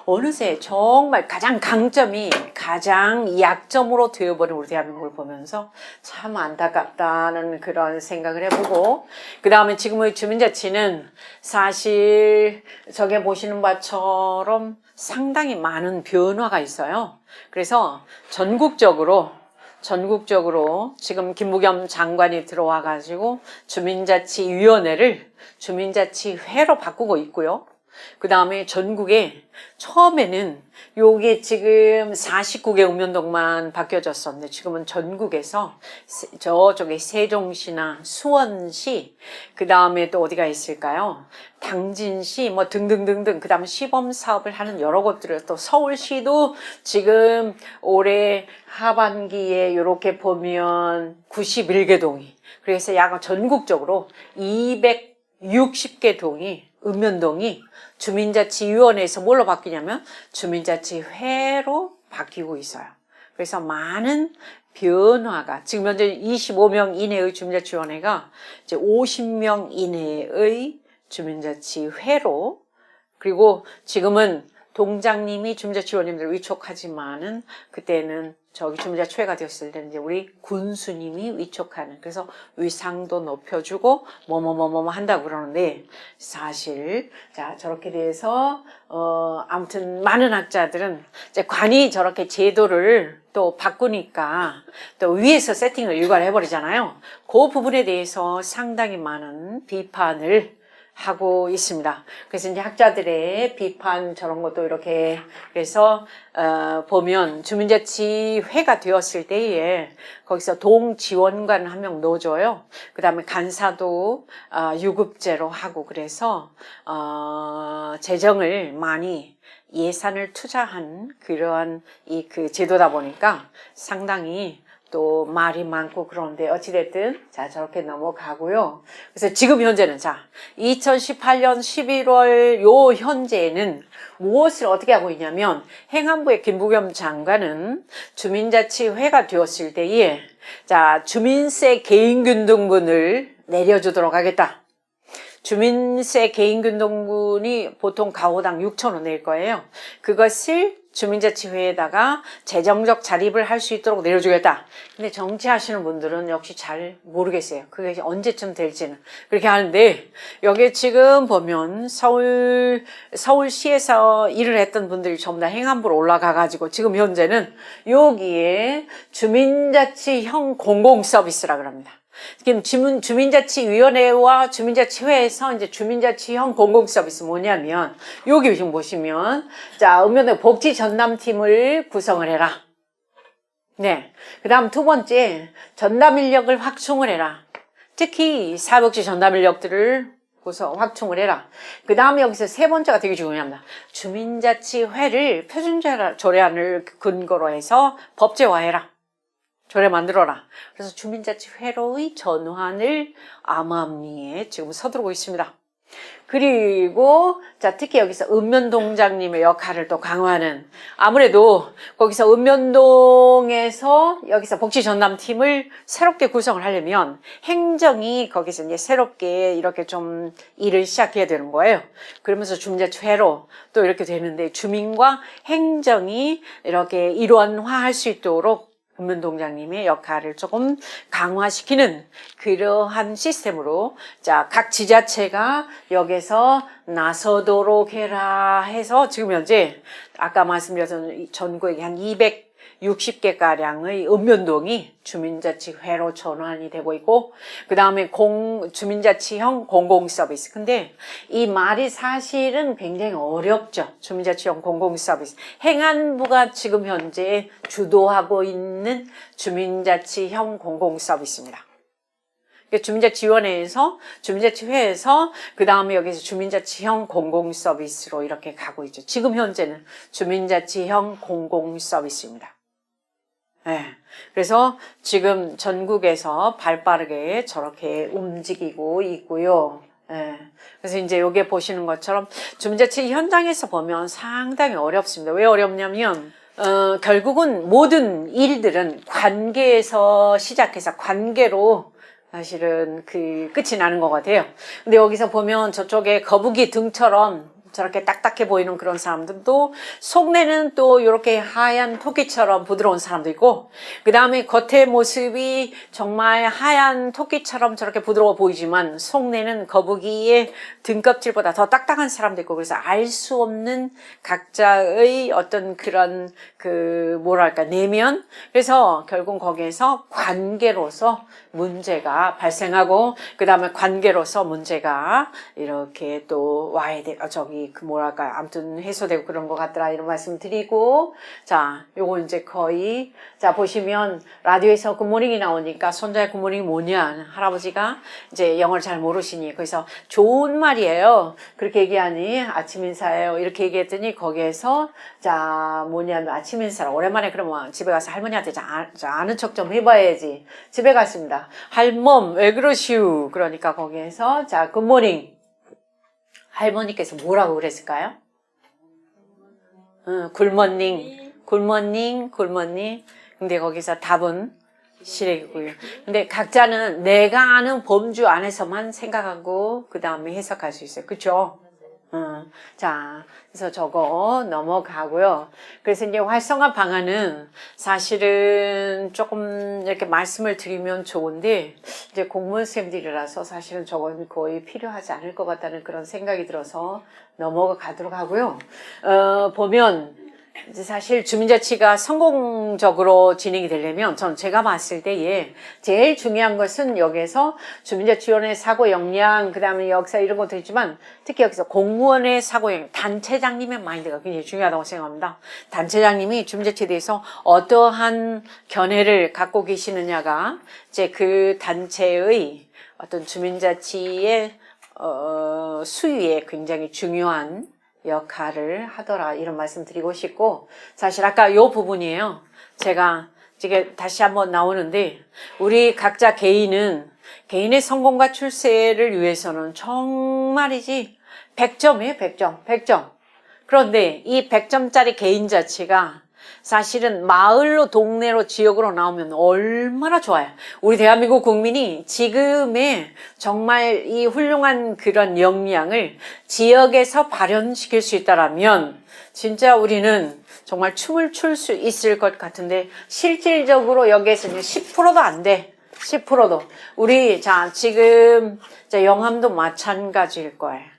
어느새 정말 가장 강점이 가장 약점으로 되어버린 우리 대한민국을 보면서 참 안타깝다는 그런 생각을 해보고 그 다음에 지금의 주민자치는 사실 저게 보시는 바처럼 상당히 많은 변화가 있어요. 그래서 전국적으로 지금 김부겸 장관이 들어와 가지고 주민자치위원회를 주민자치회로 바꾸고 있고요. 그 다음에 전국에 처음에는 요게 지금 49개 읍면동만 바뀌어졌었는데 지금은 전국에서 저쪽에 세종시나 수원시 그 다음에 또 어디가 있을까요? 당진시 뭐 등등등등 그 다음에 시범사업을 하는 여러 곳들을 또 서울시도 지금 올해 하반기에 이렇게 보면 91개 동이 그래서 약 전국적으로 260개 동이 읍면동이 주민자치위원회에서 뭘로 바뀌냐면 주민자치회로 바뀌고 있어요. 그래서 많은 변화가 지금 현재 25명 이내의 주민자치위원회가 이제 50명 이내의 주민자치회로 그리고 지금은 동장님이 주민자치위원님들을 위촉하지만은 그때는 저기 주민자치회가 되었을 때는 이제 우리 군수님이 위촉하는 그래서 위상도 높여주고 뭐뭐뭐뭐 한다고 그러는데 사실 자 저렇게 돼서 아무튼 많은 학자들은 이제 관이 저렇게 제도를 또 바꾸니까 또 위에서 세팅을 일괄 해버리잖아요. 그 부분에 대해서 상당히 많은 비판을 하고 있습니다. 그래서 이제 학자들의 비판 저런 것도 이렇게 그래서 보면 주민자치회가 되었을 때에 거기서 동지원관 한 명 넣어줘요. 그 다음에 간사도 유급제로 하고 그래서 재정을 많이 예산을 투자한 그러한 그 제도다 보니까 상당히 또 말이 많고 그런데 어찌됐든 자 저렇게 넘어가고요. 그래서 지금 현재는 자 2018년 11월 요 현재는 무엇을 어떻게 하고 있냐면 행안부의 김부겸 장관은 주민자치회가 되었을 때에 자 주민세 개인균등분을 내려주도록 하겠다. 주민세 개인균등분이 보통 가구당 6,000원 낼 거예요. 그것을 주민자치회에다가 재정적 자립을 할 수 있도록 내려주겠다. 근데 정치하시는 분들은 역시 잘 모르겠어요. 그게 언제쯤 될지는. 그렇게 하는데 여기 지금 보면 서울시에서 일을 했던 분들이 전부 다 행안부로 올라가가지고 지금 현재는 여기에 주민자치형 공공서비스라 그럽니다. 지금 주민자치위원회와 주민자치회에서 이제 주민자치형 공공서비스 뭐냐면 여기 지금 보시면 자 읍면동 복지전담팀을 구성을 해라. 네. 그 다음 두 번째 전담 인력을 확충을 해라. 특히 사회복지 전담 인력들을 확충을 해라. 그 다음에 여기서 세 번째가 되게 중요합니다. 주민자치회를 표준조례안을 근거로 해서 법제화해라. 조례 만들어라. 그래서 주민자치회로의 전환을 암암리에 지금 서두르고 있습니다. 그리고 자 특히 여기서 읍면동장님의 역할을 또 강화하는 아무래도 거기서 읍면동에서 여기서 복지전담팀을 새롭게 구성을 하려면 행정이 거기서 이제 새롭게 이렇게 좀 일을 시작해야 되는 거예요. 그러면서 주민자치회로 또 이렇게 되는데 주민과 행정이 이렇게 일원화할 수 있도록 금문동장님의 역할을 조금 강화시키는 그러한 시스템으로 자, 각 지자체가 여기서 나서도록 해라 해서 지금 현재 아까 말씀드렸던 전국에 한 260개가량의 읍면동이 주민자치회로 전환이 되고 있고 그 다음에 주민자치형 공공서비스. 근데 이 말이 사실은 굉장히 어렵죠. 주민자치형 공공서비스. 행안부가 지금 현재 주도하고 있는 주민자치형 공공서비스입니다. 주민자치위원회에서 주민자치회에서 그 다음에 여기서 주민자치형 공공서비스로 이렇게 가고 있죠. 지금 현재는 주민자치형 공공서비스입니다. 네. 그래서 지금 전국에서 발빠르게 저렇게 움직이고 있고요. 네. 그래서 이제 여기 보시는 것처럼 주민자치 현장에서 보면 상당히 어렵습니다. 왜 어렵냐면 결국은 모든 일들은 관계에서 시작해서 관계로 사실은 끝이 나는 것 같아요. 근데 여기서 보면 저쪽에 거북이 등처럼 저렇게 딱딱해 보이는 그런 사람들도 속내는 또 이렇게 하얀 토끼처럼 부드러운 사람도 있고 그 다음에 겉의 모습이 정말 하얀 토끼처럼 저렇게 부드러워 보이지만 속내는 거북이의 등껍질보다 더 딱딱한 사람도 있고 그래서 알 수 없는 각자의 어떤 그런 뭐랄까 내면 그래서 결국 거기에서 관계로서 문제가 발생하고 그 다음에 관계로서 문제가 이렇게 또 와야 돼 뭐랄까 아무튼 해소되고 그런 것 같더라 이런 말씀 드리고 자 요거 이제 거의 자 보시면 라디오에서 굿모닝이 나오니까 손자의 굿모닝이 뭐냐 할아버지가 이제 영어를 잘 모르시니 그래서 좋은 말이에요 그렇게 얘기하니 아침 인사예요 이렇게 얘기했더니 거기에서 자 뭐냐면 아침 인사라 오랜만에 그러면 집에 가서 할머니한테 아는 척 좀 해봐야지 집에 갔습니다 할멈 왜 그러시우 그러니까 거기에서 자 굿모닝 할머니께서 뭐라고 그랬을까요? 굿모닝. 근데 거기서 답은 시래기고요. 근데 각자는 내가 아는 범주 안에서만 생각하고 그 다음에 해석할 수 있어요. 그쵸? 자, 그래서 저거 넘어가고요. 그래서 이제 활성화 방안은 사실은 조금 이렇게 말씀을 드리면 좋은데, 이제 공무원 쌤들이라서 사실은 저건 거의 필요하지 않을 것 같다는 그런 생각이 들어서 넘어가도록 하고요. 보면, 이제 사실 주민자치가 성공적으로 진행이 되려면 전 제가 봤을 때에 제일 중요한 것은 여기에서 주민자치위원회 사고 역량 그 다음에 역사 이런 것도 있지만 특히 여기서 공무원의 사고 역량 단체장님의 마인드가 굉장히 중요하다고 생각합니다. 단체장님이 주민자치에 대해서 어떠한 견해를 갖고 계시느냐가 이제 그 단체의 어떤 주민자치의 수위에 굉장히 중요한 역할을 하더라 이런 말씀 드리고 싶고 사실 아까 요 부분이에요. 제가 이게 다시 한번 나오는데 우리 각자 개인은 개인의 성공과 출세를 위해서는 정말이지 100점이에요. 100점. 그런데 이 100점짜리 개인 자치가 사실은 마을로 동네로 지역으로 나오면 얼마나 좋아요. 우리 대한민국 국민이 지금의 정말 이 훌륭한 그런 역량을 지역에서 발현시킬 수 있다라면 진짜 우리는 정말 춤을 출 수 있을 것 같은데 실질적으로 여기에서는 10%도 안 돼. 10%도. 우리 지금 영암도 마찬가지일 거예요.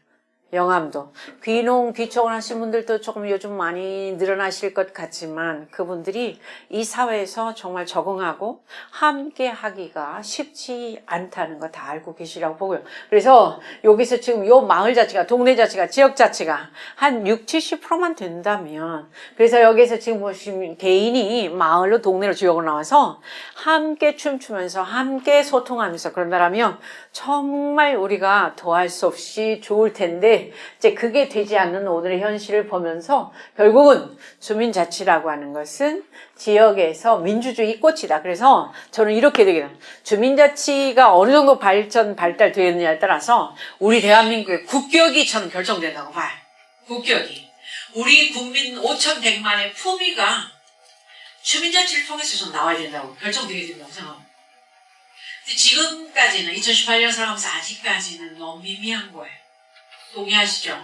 영암도. 귀농, 귀촌 하신 분들도 조금 요즘 많이 늘어나실 것 같지만 그분들이 이 사회에서 정말 적응하고 함께 하기가 쉽지 않다는 거 다 알고 계시라고 보고요. 그래서 여기서 지금 요 마을 자체가, 동네 자체가, 지역 자체가 한 60-70%만 된다면 그래서 여기서 지금 보시면 개인이 마을로 동네로 지역으로 나와서 함께 춤추면서 함께 소통하면서 그런다면 정말 우리가 더할 수 없이 좋을 텐데 이제 그게 되지 않는 오늘의 현실을 보면서 결국은 주민자치라고 하는 것은 지역에서 민주주의 꽃이다. 그래서 저는 이렇게 되거든요. 주민자치가 어느 정도 발달되느냐에 따라서 우리 대한민국의 국격이 저는 결정된다고 봐요. 국격이. 우리 국민 5,100만의 품위가 주민자치를 통해서 좀 나와야 된다고 결정되게 된다고 생각합니다. 근데 지금까지는 2018년 살아가면서 아직까지는 너무 미미한 거예요. 동의하시죠?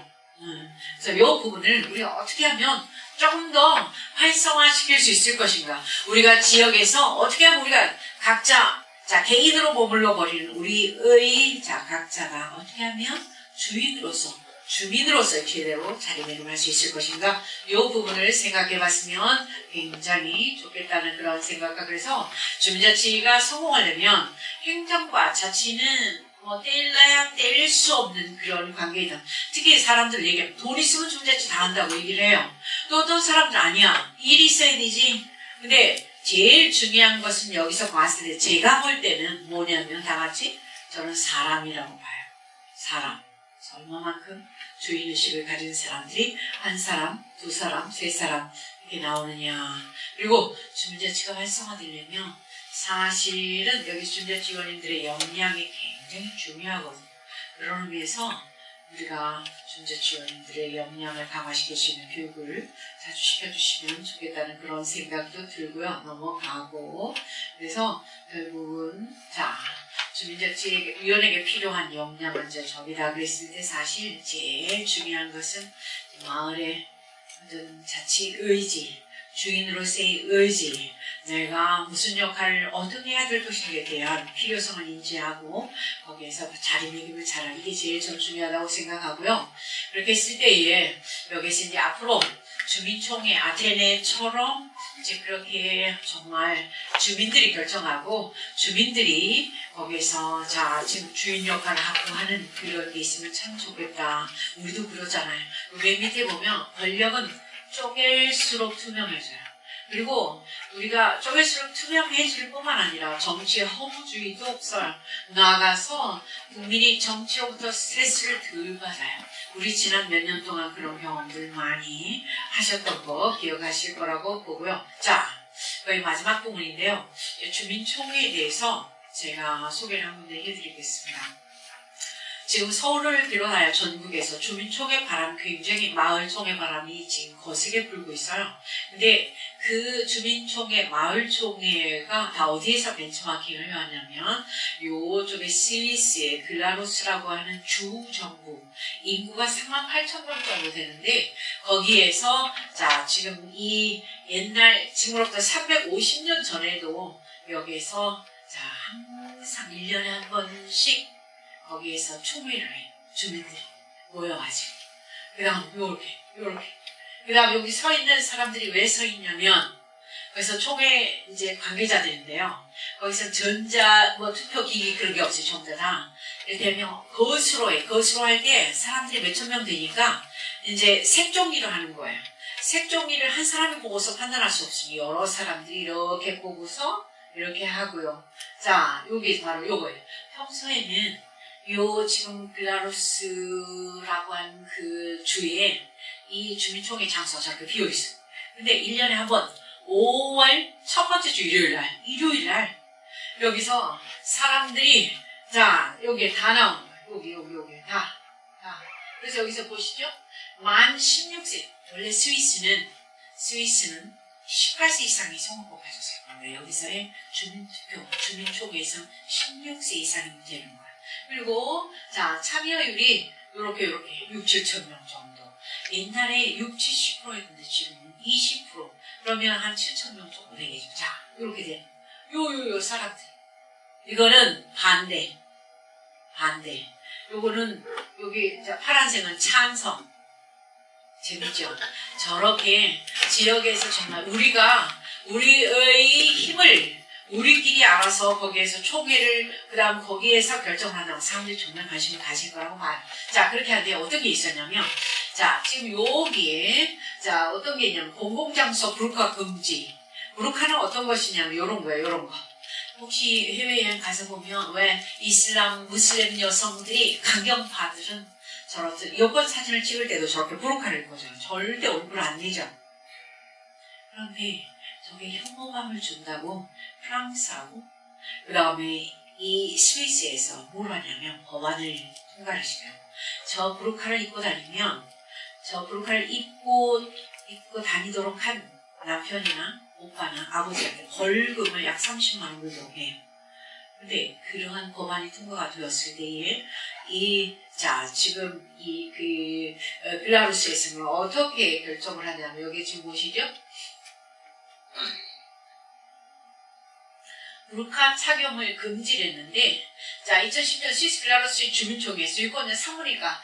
그래서 이 부분을 우리가 어떻게 하면 조금 더 활성화시킬 수 있을 것인가? 우리가 지역에서 어떻게 하면 우리가 각자 개인으로 머물러 버리는 우리의 각자가 어떻게 하면 주민으로서 제대로 자리매김할 수 있을 것인가? 이 부분을 생각해 봤으면 굉장히 좋겠다는 그런 생각과, 그래서 주민자치가 성공하려면 행정과 자치는 떼일래야 떼일 수 없는 그런 관계이다. 특히 사람들 얘기하면 돈 있으면 주민자치 다 한다고 얘기를 해요. 또 어떤 사람들 아니야. 일이 있어야 되지. 근데 제일 중요한 것은 여기서 봤을 때 제가 볼 때는 뭐냐면 다 같이 저는 사람이라고 봐요. 사람. 얼마만큼 주인의식을 가진 사람들이 한 사람, 두 사람, 세 사람 이렇게 나오느냐. 그리고 주민자치가 활성화되려면 사실은 여기 주민자치 위원님들의 역량이 굉장히 중요하거든요. 그런 의미에서 우리가 주민자치 위원님들의 역량을 강화시킬 수 있는 교육을 자주 시켜주시면 좋겠다는 그런 생각도 들고요. 넘어가고, 그래서 결국은 주민자치위원에게 필요한 역량은 저기다 그랬을 때 사실 제일 중요한 것은 마을의 어떤 자치 의지, 주인으로서의 의지, 내가 무슨 역할을 어떻게 해야 될 것인가에 대한 필요성을 인지하고 거기에서 자리매김을 잘하는 이게 제일 좀 중요하다고 생각하고요. 그렇게 했을 때에 여기서 이제 앞으로 주민총회 아테네처럼 이제 그렇게 정말 주민들이 결정하고 주민들이 거기에서 지금 주인 역할을 하고 하는 그런 게 있으면 참 좋겠다. 우리도 그러잖아요. 맨 밑에 보면 권력은 쪼갤수록 투명해져요. 그리고 우리가 쪼갤수록 투명해질 뿐만 아니라 정치의 허무주의도 없어요. 나아가서 국민이 정치로부터 스트레스를 덜 받아요. 우리 지난 몇 년 동안 그런 경험들 많이 하셨던 거 기억하실 거라고 보고요. 거의 마지막 부분인데요. 주민총회에 대해서 제가 소개를 한 군데 해드리겠습니다. 지금 서울을 비롯하여 전국에서 주민총회 바람, 굉장히 마을총회 바람이 지금 거세게 불고 있어요. 근데 그 주민총회, 마을총회가 다 어디에서 벤치마킹을 해왔냐면 요쪽에 스위스의 글라루스라고 하는 주정부, 인구가 38,000명 정도 되는데 거기에서 지금 이 옛날, 지금으로부터 350년 전에도 여기에서 항상 1년에 한 번씩 거기에서 총회를 해요. 주민들이 모여가지고. 그 다음 요렇게. 그 다음 여기 서 있는 사람들이 왜 서 있냐면 그래서 총회 이제 관계자들인데요. 거기서 투표기기 그런 게 없어요. 전부 다. 이를테면 거수로 해. 거수로 할 때 사람들이 몇천 명 되니까 이제 색종이로 하는 거예요. 색종이를 한 사람이 보고서 판단할 수 없으니 여러 사람들이 이렇게 보고서 이렇게 하고요. 여기 바로 요거예요. 평소에는 지금 글라루스라고 하는 그 주에 이 주민총회 장소가 저렇게 비어있어요. 근데 1년에 한 번 5월 첫 번째 주 일요일날 여기서 사람들이 여기에 다 나오는 거예요. 여기 다. 그래서 여기서 보시죠. 만 16세. 원래 스위스는 18세 이상이 선거법 가졌어요. 그런데 여기서의 주민총회에서 16세 이상이면 되는 거예요. 그리고 참여율이 요렇게 6, 7천 명 정도. 옛날에 6, 70%였는데 지금은 20%. 그러면 한 7천 명 정도 되겠죠. 요렇게 되는 요 사람들. 이거는 반대. 요거는 여기 파란색은 찬성. 재밌죠? 저렇게 지역에서 정말 우리의 힘을 우리끼리 알아서 거기에서 총회를 그 다음 거기에서 결정한다고 사람들이 정말 관심을 가질 거라고 봐요. 그렇게 하는데 어떤 게 있었냐면 지금 여기에 어떤 게 있냐면 공공장소 불가 금지. 불가는 어떤 것이냐면 요런 거. 혹시 해외여행 가서 보면 왜 이슬람 무슬림 여성들이 강경파들은 저렇듯 여권 사진을 찍을 때도 저렇게 부르카를 입고 잖아요. 절대 얼굴 안 내죠. 그런데 저게 혐오감을 준다고 프랑스하고 그 다음에 이 스위스에서 뭘 하냐면 법안을 통과를 시켜요. 저 부르카를 입고 다니면 저 부르카를 입고 다니도록 한 남편이나 오빠나 아버지한테 벌금을 약 30만 원 물도록 해요. 근데 그러한 법안이 통과가 되었을 때에 지금 벨라루스에서는 어떻게 결정을 하냐면 여기 지금 보시죠? 부르카 착용을 금지를 했는데 2010년 스위스 벨라루스 주민총회에서 유권자 사무리가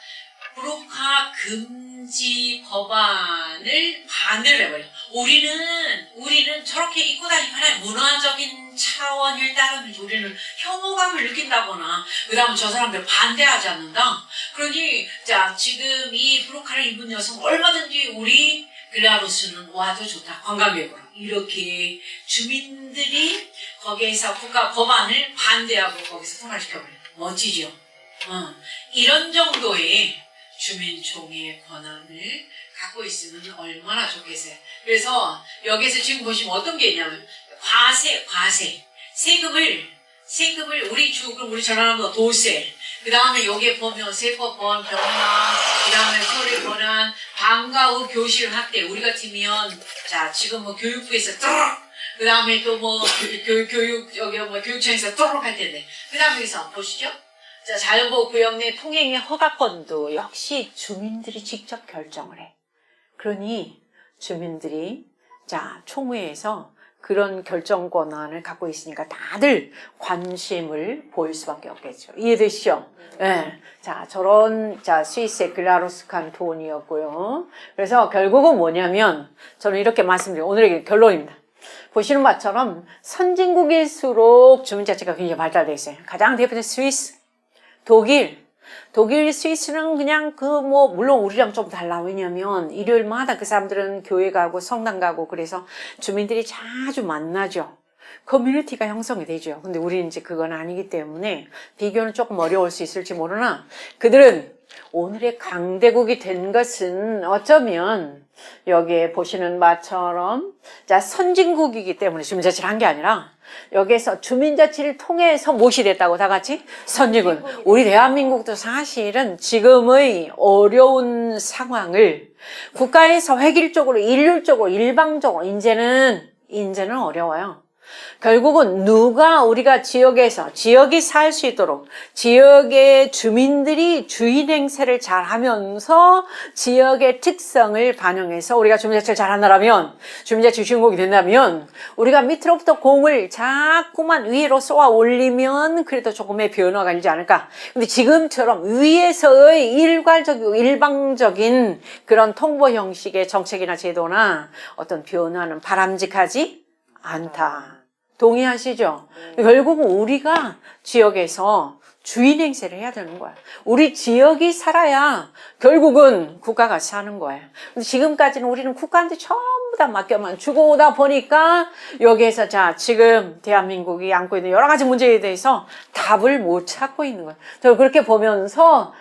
부르카 금지 법안을 반대를 해버려. 우리는 저렇게 입고 다니면 하나의 문화적인 차원을 따르면 우리는 혐오감을 느낀다거나 그 다음에 저 사람들 반대하지 않는다. 그러니 지금 이 부르카를 입은 여성 얼마든지 우리 벨라루스는 와도 좋다. 관광객으로. 이렇게 주민들이 거기에서 국가 법안을 반대하고 거기서 통과시켜버려. 멋지죠? 이런 정도의 주민총회의 권한을 갖고 있으면 얼마나 좋겠어요. 그래서 여기서 지금 보시면 어떤 게 있냐면 과세. 세금을 우리 전화하는 도세. 그 다음에 여기에 보면 세법원, 병원, 그 다음에 서류 권한, 방과 후 교실 확대. 우리 같으면 지금 교육부에서 그 다음에 또 교육청에서 할 텐데. 그 다음에 여기서 보시죠. 자연보호 구역 내 통행의 허가권도 역시 주민들이 직접 결정을 해. 그러니 주민들이 총회에서 그런 결정 권한을 갖고 있으니까 다들 관심을 보일 수밖에 없겠죠. 이해되시죠? 네. 저런 스위스의 글라루스 칸톤이었고요. 그래서 결국은 뭐냐면 저는 이렇게 말씀드려요. 오늘의 결론입니다. 보시는 바처럼 선진국일수록 주민자치가 굉장히 발달되어 있어요. 가장 대표적인 스위스, 독일, 스위스는 그냥 물론 우리랑 좀 달라. 왜냐면 일요일마다 그 사람들은 교회 가고 성당 가고 그래서 주민들이 자주 만나죠. 커뮤니티가 형성이 되죠. 근데 우리는 이제 그건 아니기 때문에 비교는 조금 어려울 수 있을지 모르나 그들은 오늘의 강대국이 된 것은 어쩌면 여기에 보시는 바처럼 선진국이기 때문에 주민자치를 한 게 아니라 여기에서 주민자치를 통해서 무엇이 됐다고 다 같이? 선진국. 우리 대한민국도 사실은 지금의 어려운 상황을 국가에서 획일적으로, 일률적으로, 일방적으로 이제는 어려워요. 결국은 우리가 지역이 살 수 있도록 지역의 주민들이 주인 행세를 잘 하면서 지역의 특성을 반영해서 우리가 주민자치를 잘 한다면 주민자치 주인공이 된다면 우리가 밑으로부터 공을 자꾸만 위로 쏘아 올리면 그래도 조금의 변화가 있지 않을까. 근데 지금처럼 위에서의 일방적인 그런 통보 형식의 정책이나 제도나 어떤 변화는 바람직하지 않다. 동의하시죠? 결국은 우리가 지역에서 주인 행세를 해야 되는 거야. 우리 지역이 살아야 결국은 국가가 사는 거예요. 근데 지금까지는 우리는 국가한테 전부 다 맡겨만 주고 오다 보니까 여기에서 지금 대한민국이 안고 있는 여러 가지 문제에 대해서 답을 못 찾고 있는 거예요. 저 그렇게 보면서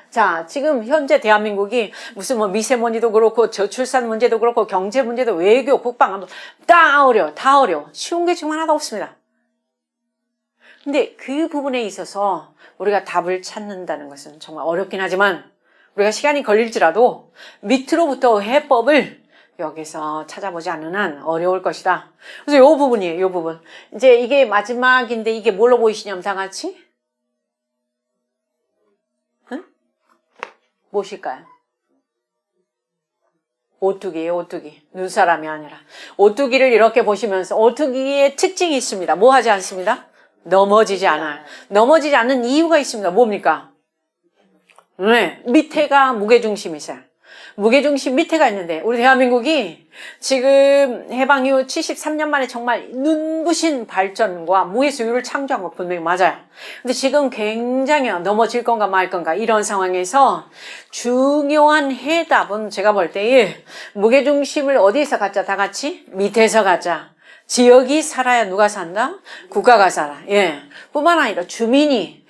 지금 현재 대한민국이 무슨 미세먼지도 그렇고 저출산 문제도 그렇고 경제 문제도 외교, 국방 다 어려워. 쉬운 게 지금 하나도 없습니다. 근데 그 부분에 있어서 우리가 답을 찾는다는 것은 정말 어렵긴 하지만 우리가 시간이 걸릴지라도 밑으로부터 해법을 여기서 찾아보지 않는 한 어려울 것이다. 그래서 요 부분이에요. 요 부분. 이제 이게 마지막인데 이게 뭘로 보이시냐면 다 같이? 응? 무엇일까요? 오뚜기예요. 오뚜기. 눈사람이 아니라. 오뚜기를 이렇게 보시면서 오뚜기의 특징이 있습니다. 뭐 하지 않습니다? 넘어지지 않아요. 넘어지지 않는 이유가 있습니다. 뭡니까? 네, 밑에가 무게중심이세요. 무게중심 밑에가 있는데 우리 대한민국이 지금 해방 이후 73년 만에 정말 눈부신 발전과 무해수유를 창조한 거 분명히 맞아요. 근데 지금 굉장히 넘어질 건가 말 건가 이런 상황에서 중요한 해답은 제가 볼 때 무게중심을 어디에서 갖자? 다 같이? 밑에서 갖자. 지역이 살아야 누가 산다? 국가가 살아. 예. 뿐만 아니라 주민이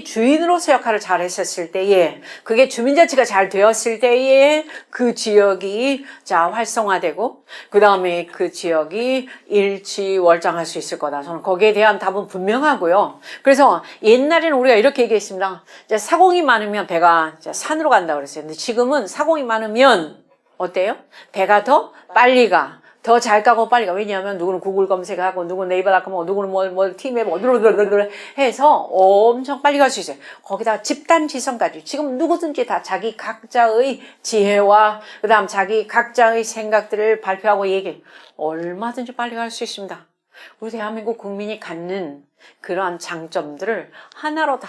주인으로서 역할을 잘 했었을 때에, 그게 주민자치가 잘 되었을 때에 그 지역이 활성화되고, 그 다음에 그 지역이 일취월장할 수 있을 거다. 저는 거기에 대한 답은 분명하고요. 그래서 옛날에는 우리가 이렇게 얘기했습니다. 사공이 많으면 배가 산으로 간다 그랬어요. 근데 지금은 사공이 많으면 어때요? 배가 더 빨리 가. 더 잘 가고 빨리 가. 왜냐하면 누구는 구글 검색하고 누구는 네이버닷컴하고 누구는 뭐 팀앱 해서 엄청 빨리 갈 수 있어요. 거기다가 집단 지성까지. 지금 누구든지 다 자기 각자의 지혜와 그다음 자기 각자의 생각들을 발표하고 얘기해. 얼마든지 빨리 갈 수 있습니다. 우리 대한민국 국민이 갖는 그러한 장점들을 하나로 다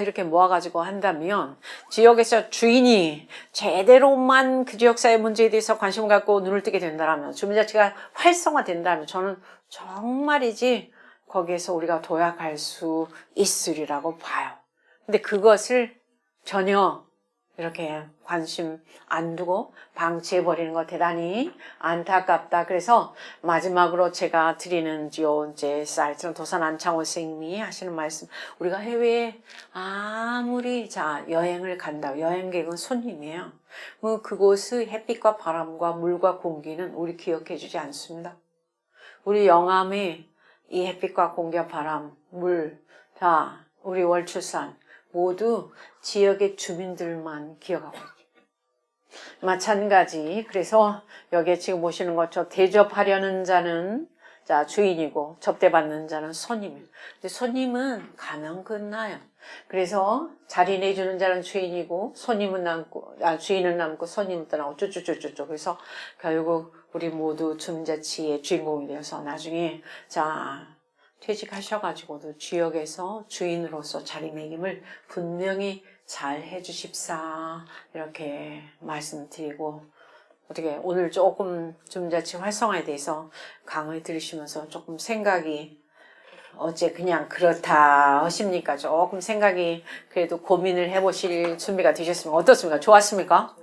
이렇게 모아가지고 한다면 지역에서 주인이 제대로만 그 지역사회 문제에 대해서 관심을 갖고 눈을 뜨게 된다면 주민자치가 활성화된다면 저는 정말이지 거기에서 우리가 도약할 수 있으리라고 봐요. 근데 그것을 전혀 이렇게 관심 안 두고 방치해버리는 거 대단히 안타깝다. 그래서 마지막으로 제가 드리는 이제 사이트는 도산 안창호 선생님이 하시는 말씀. 우리가 해외에 아무리 여행을 간다. 여행객은 손님이에요. 뭐 그곳의 햇빛과 바람과 물과 공기는 우리 기억해 주지 않습니다. 우리 영암의 이 햇빛과 공기와 바람, 물, 다 우리 월추산 모두 지역의 주민들만 기억하고 있죠. 마찬가지. 그래서 여기에 지금 보시는 것처럼 대접하려는 자는 주인이고 접대받는 자는 손님이에요. 근데 손님은 가면 끝나요. 그래서 자리 내주는 자는 주인이고 손님은 남고 주인은 남고 손님은 떠나고 쭈쭈쭈쭈쭈. 그래서 결국 우리 모두 주민자치의 주인공이 되어서 나중에 퇴직하셔가지고도 지역에서 주인으로서 자리매김을 분명히 잘 해주십사 이렇게 말씀드리고 어떻게 오늘 조금 주민자치 활성화에 대해서 강의 들으시면서 조금 생각이 어째 그냥 그렇다 하십니까? 조금 생각이 그래도 고민을 해보실 준비가 되셨으면 어떻습니까? 좋았습니까?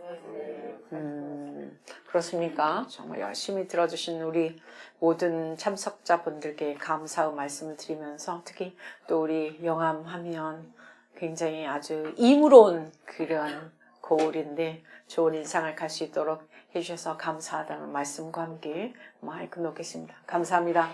그렇습니까? 정말 열심히 들어주신 우리 모든 참석자분들께 감사의 말씀을 드리면서 특히 또 우리 영암하면 굉장히 아주 임으로운 그런 고을인데 좋은 인상을 갈 수 있도록 해주셔서 감사하다는 말씀과 함께 마이크 놓겠습니다. 감사합니다.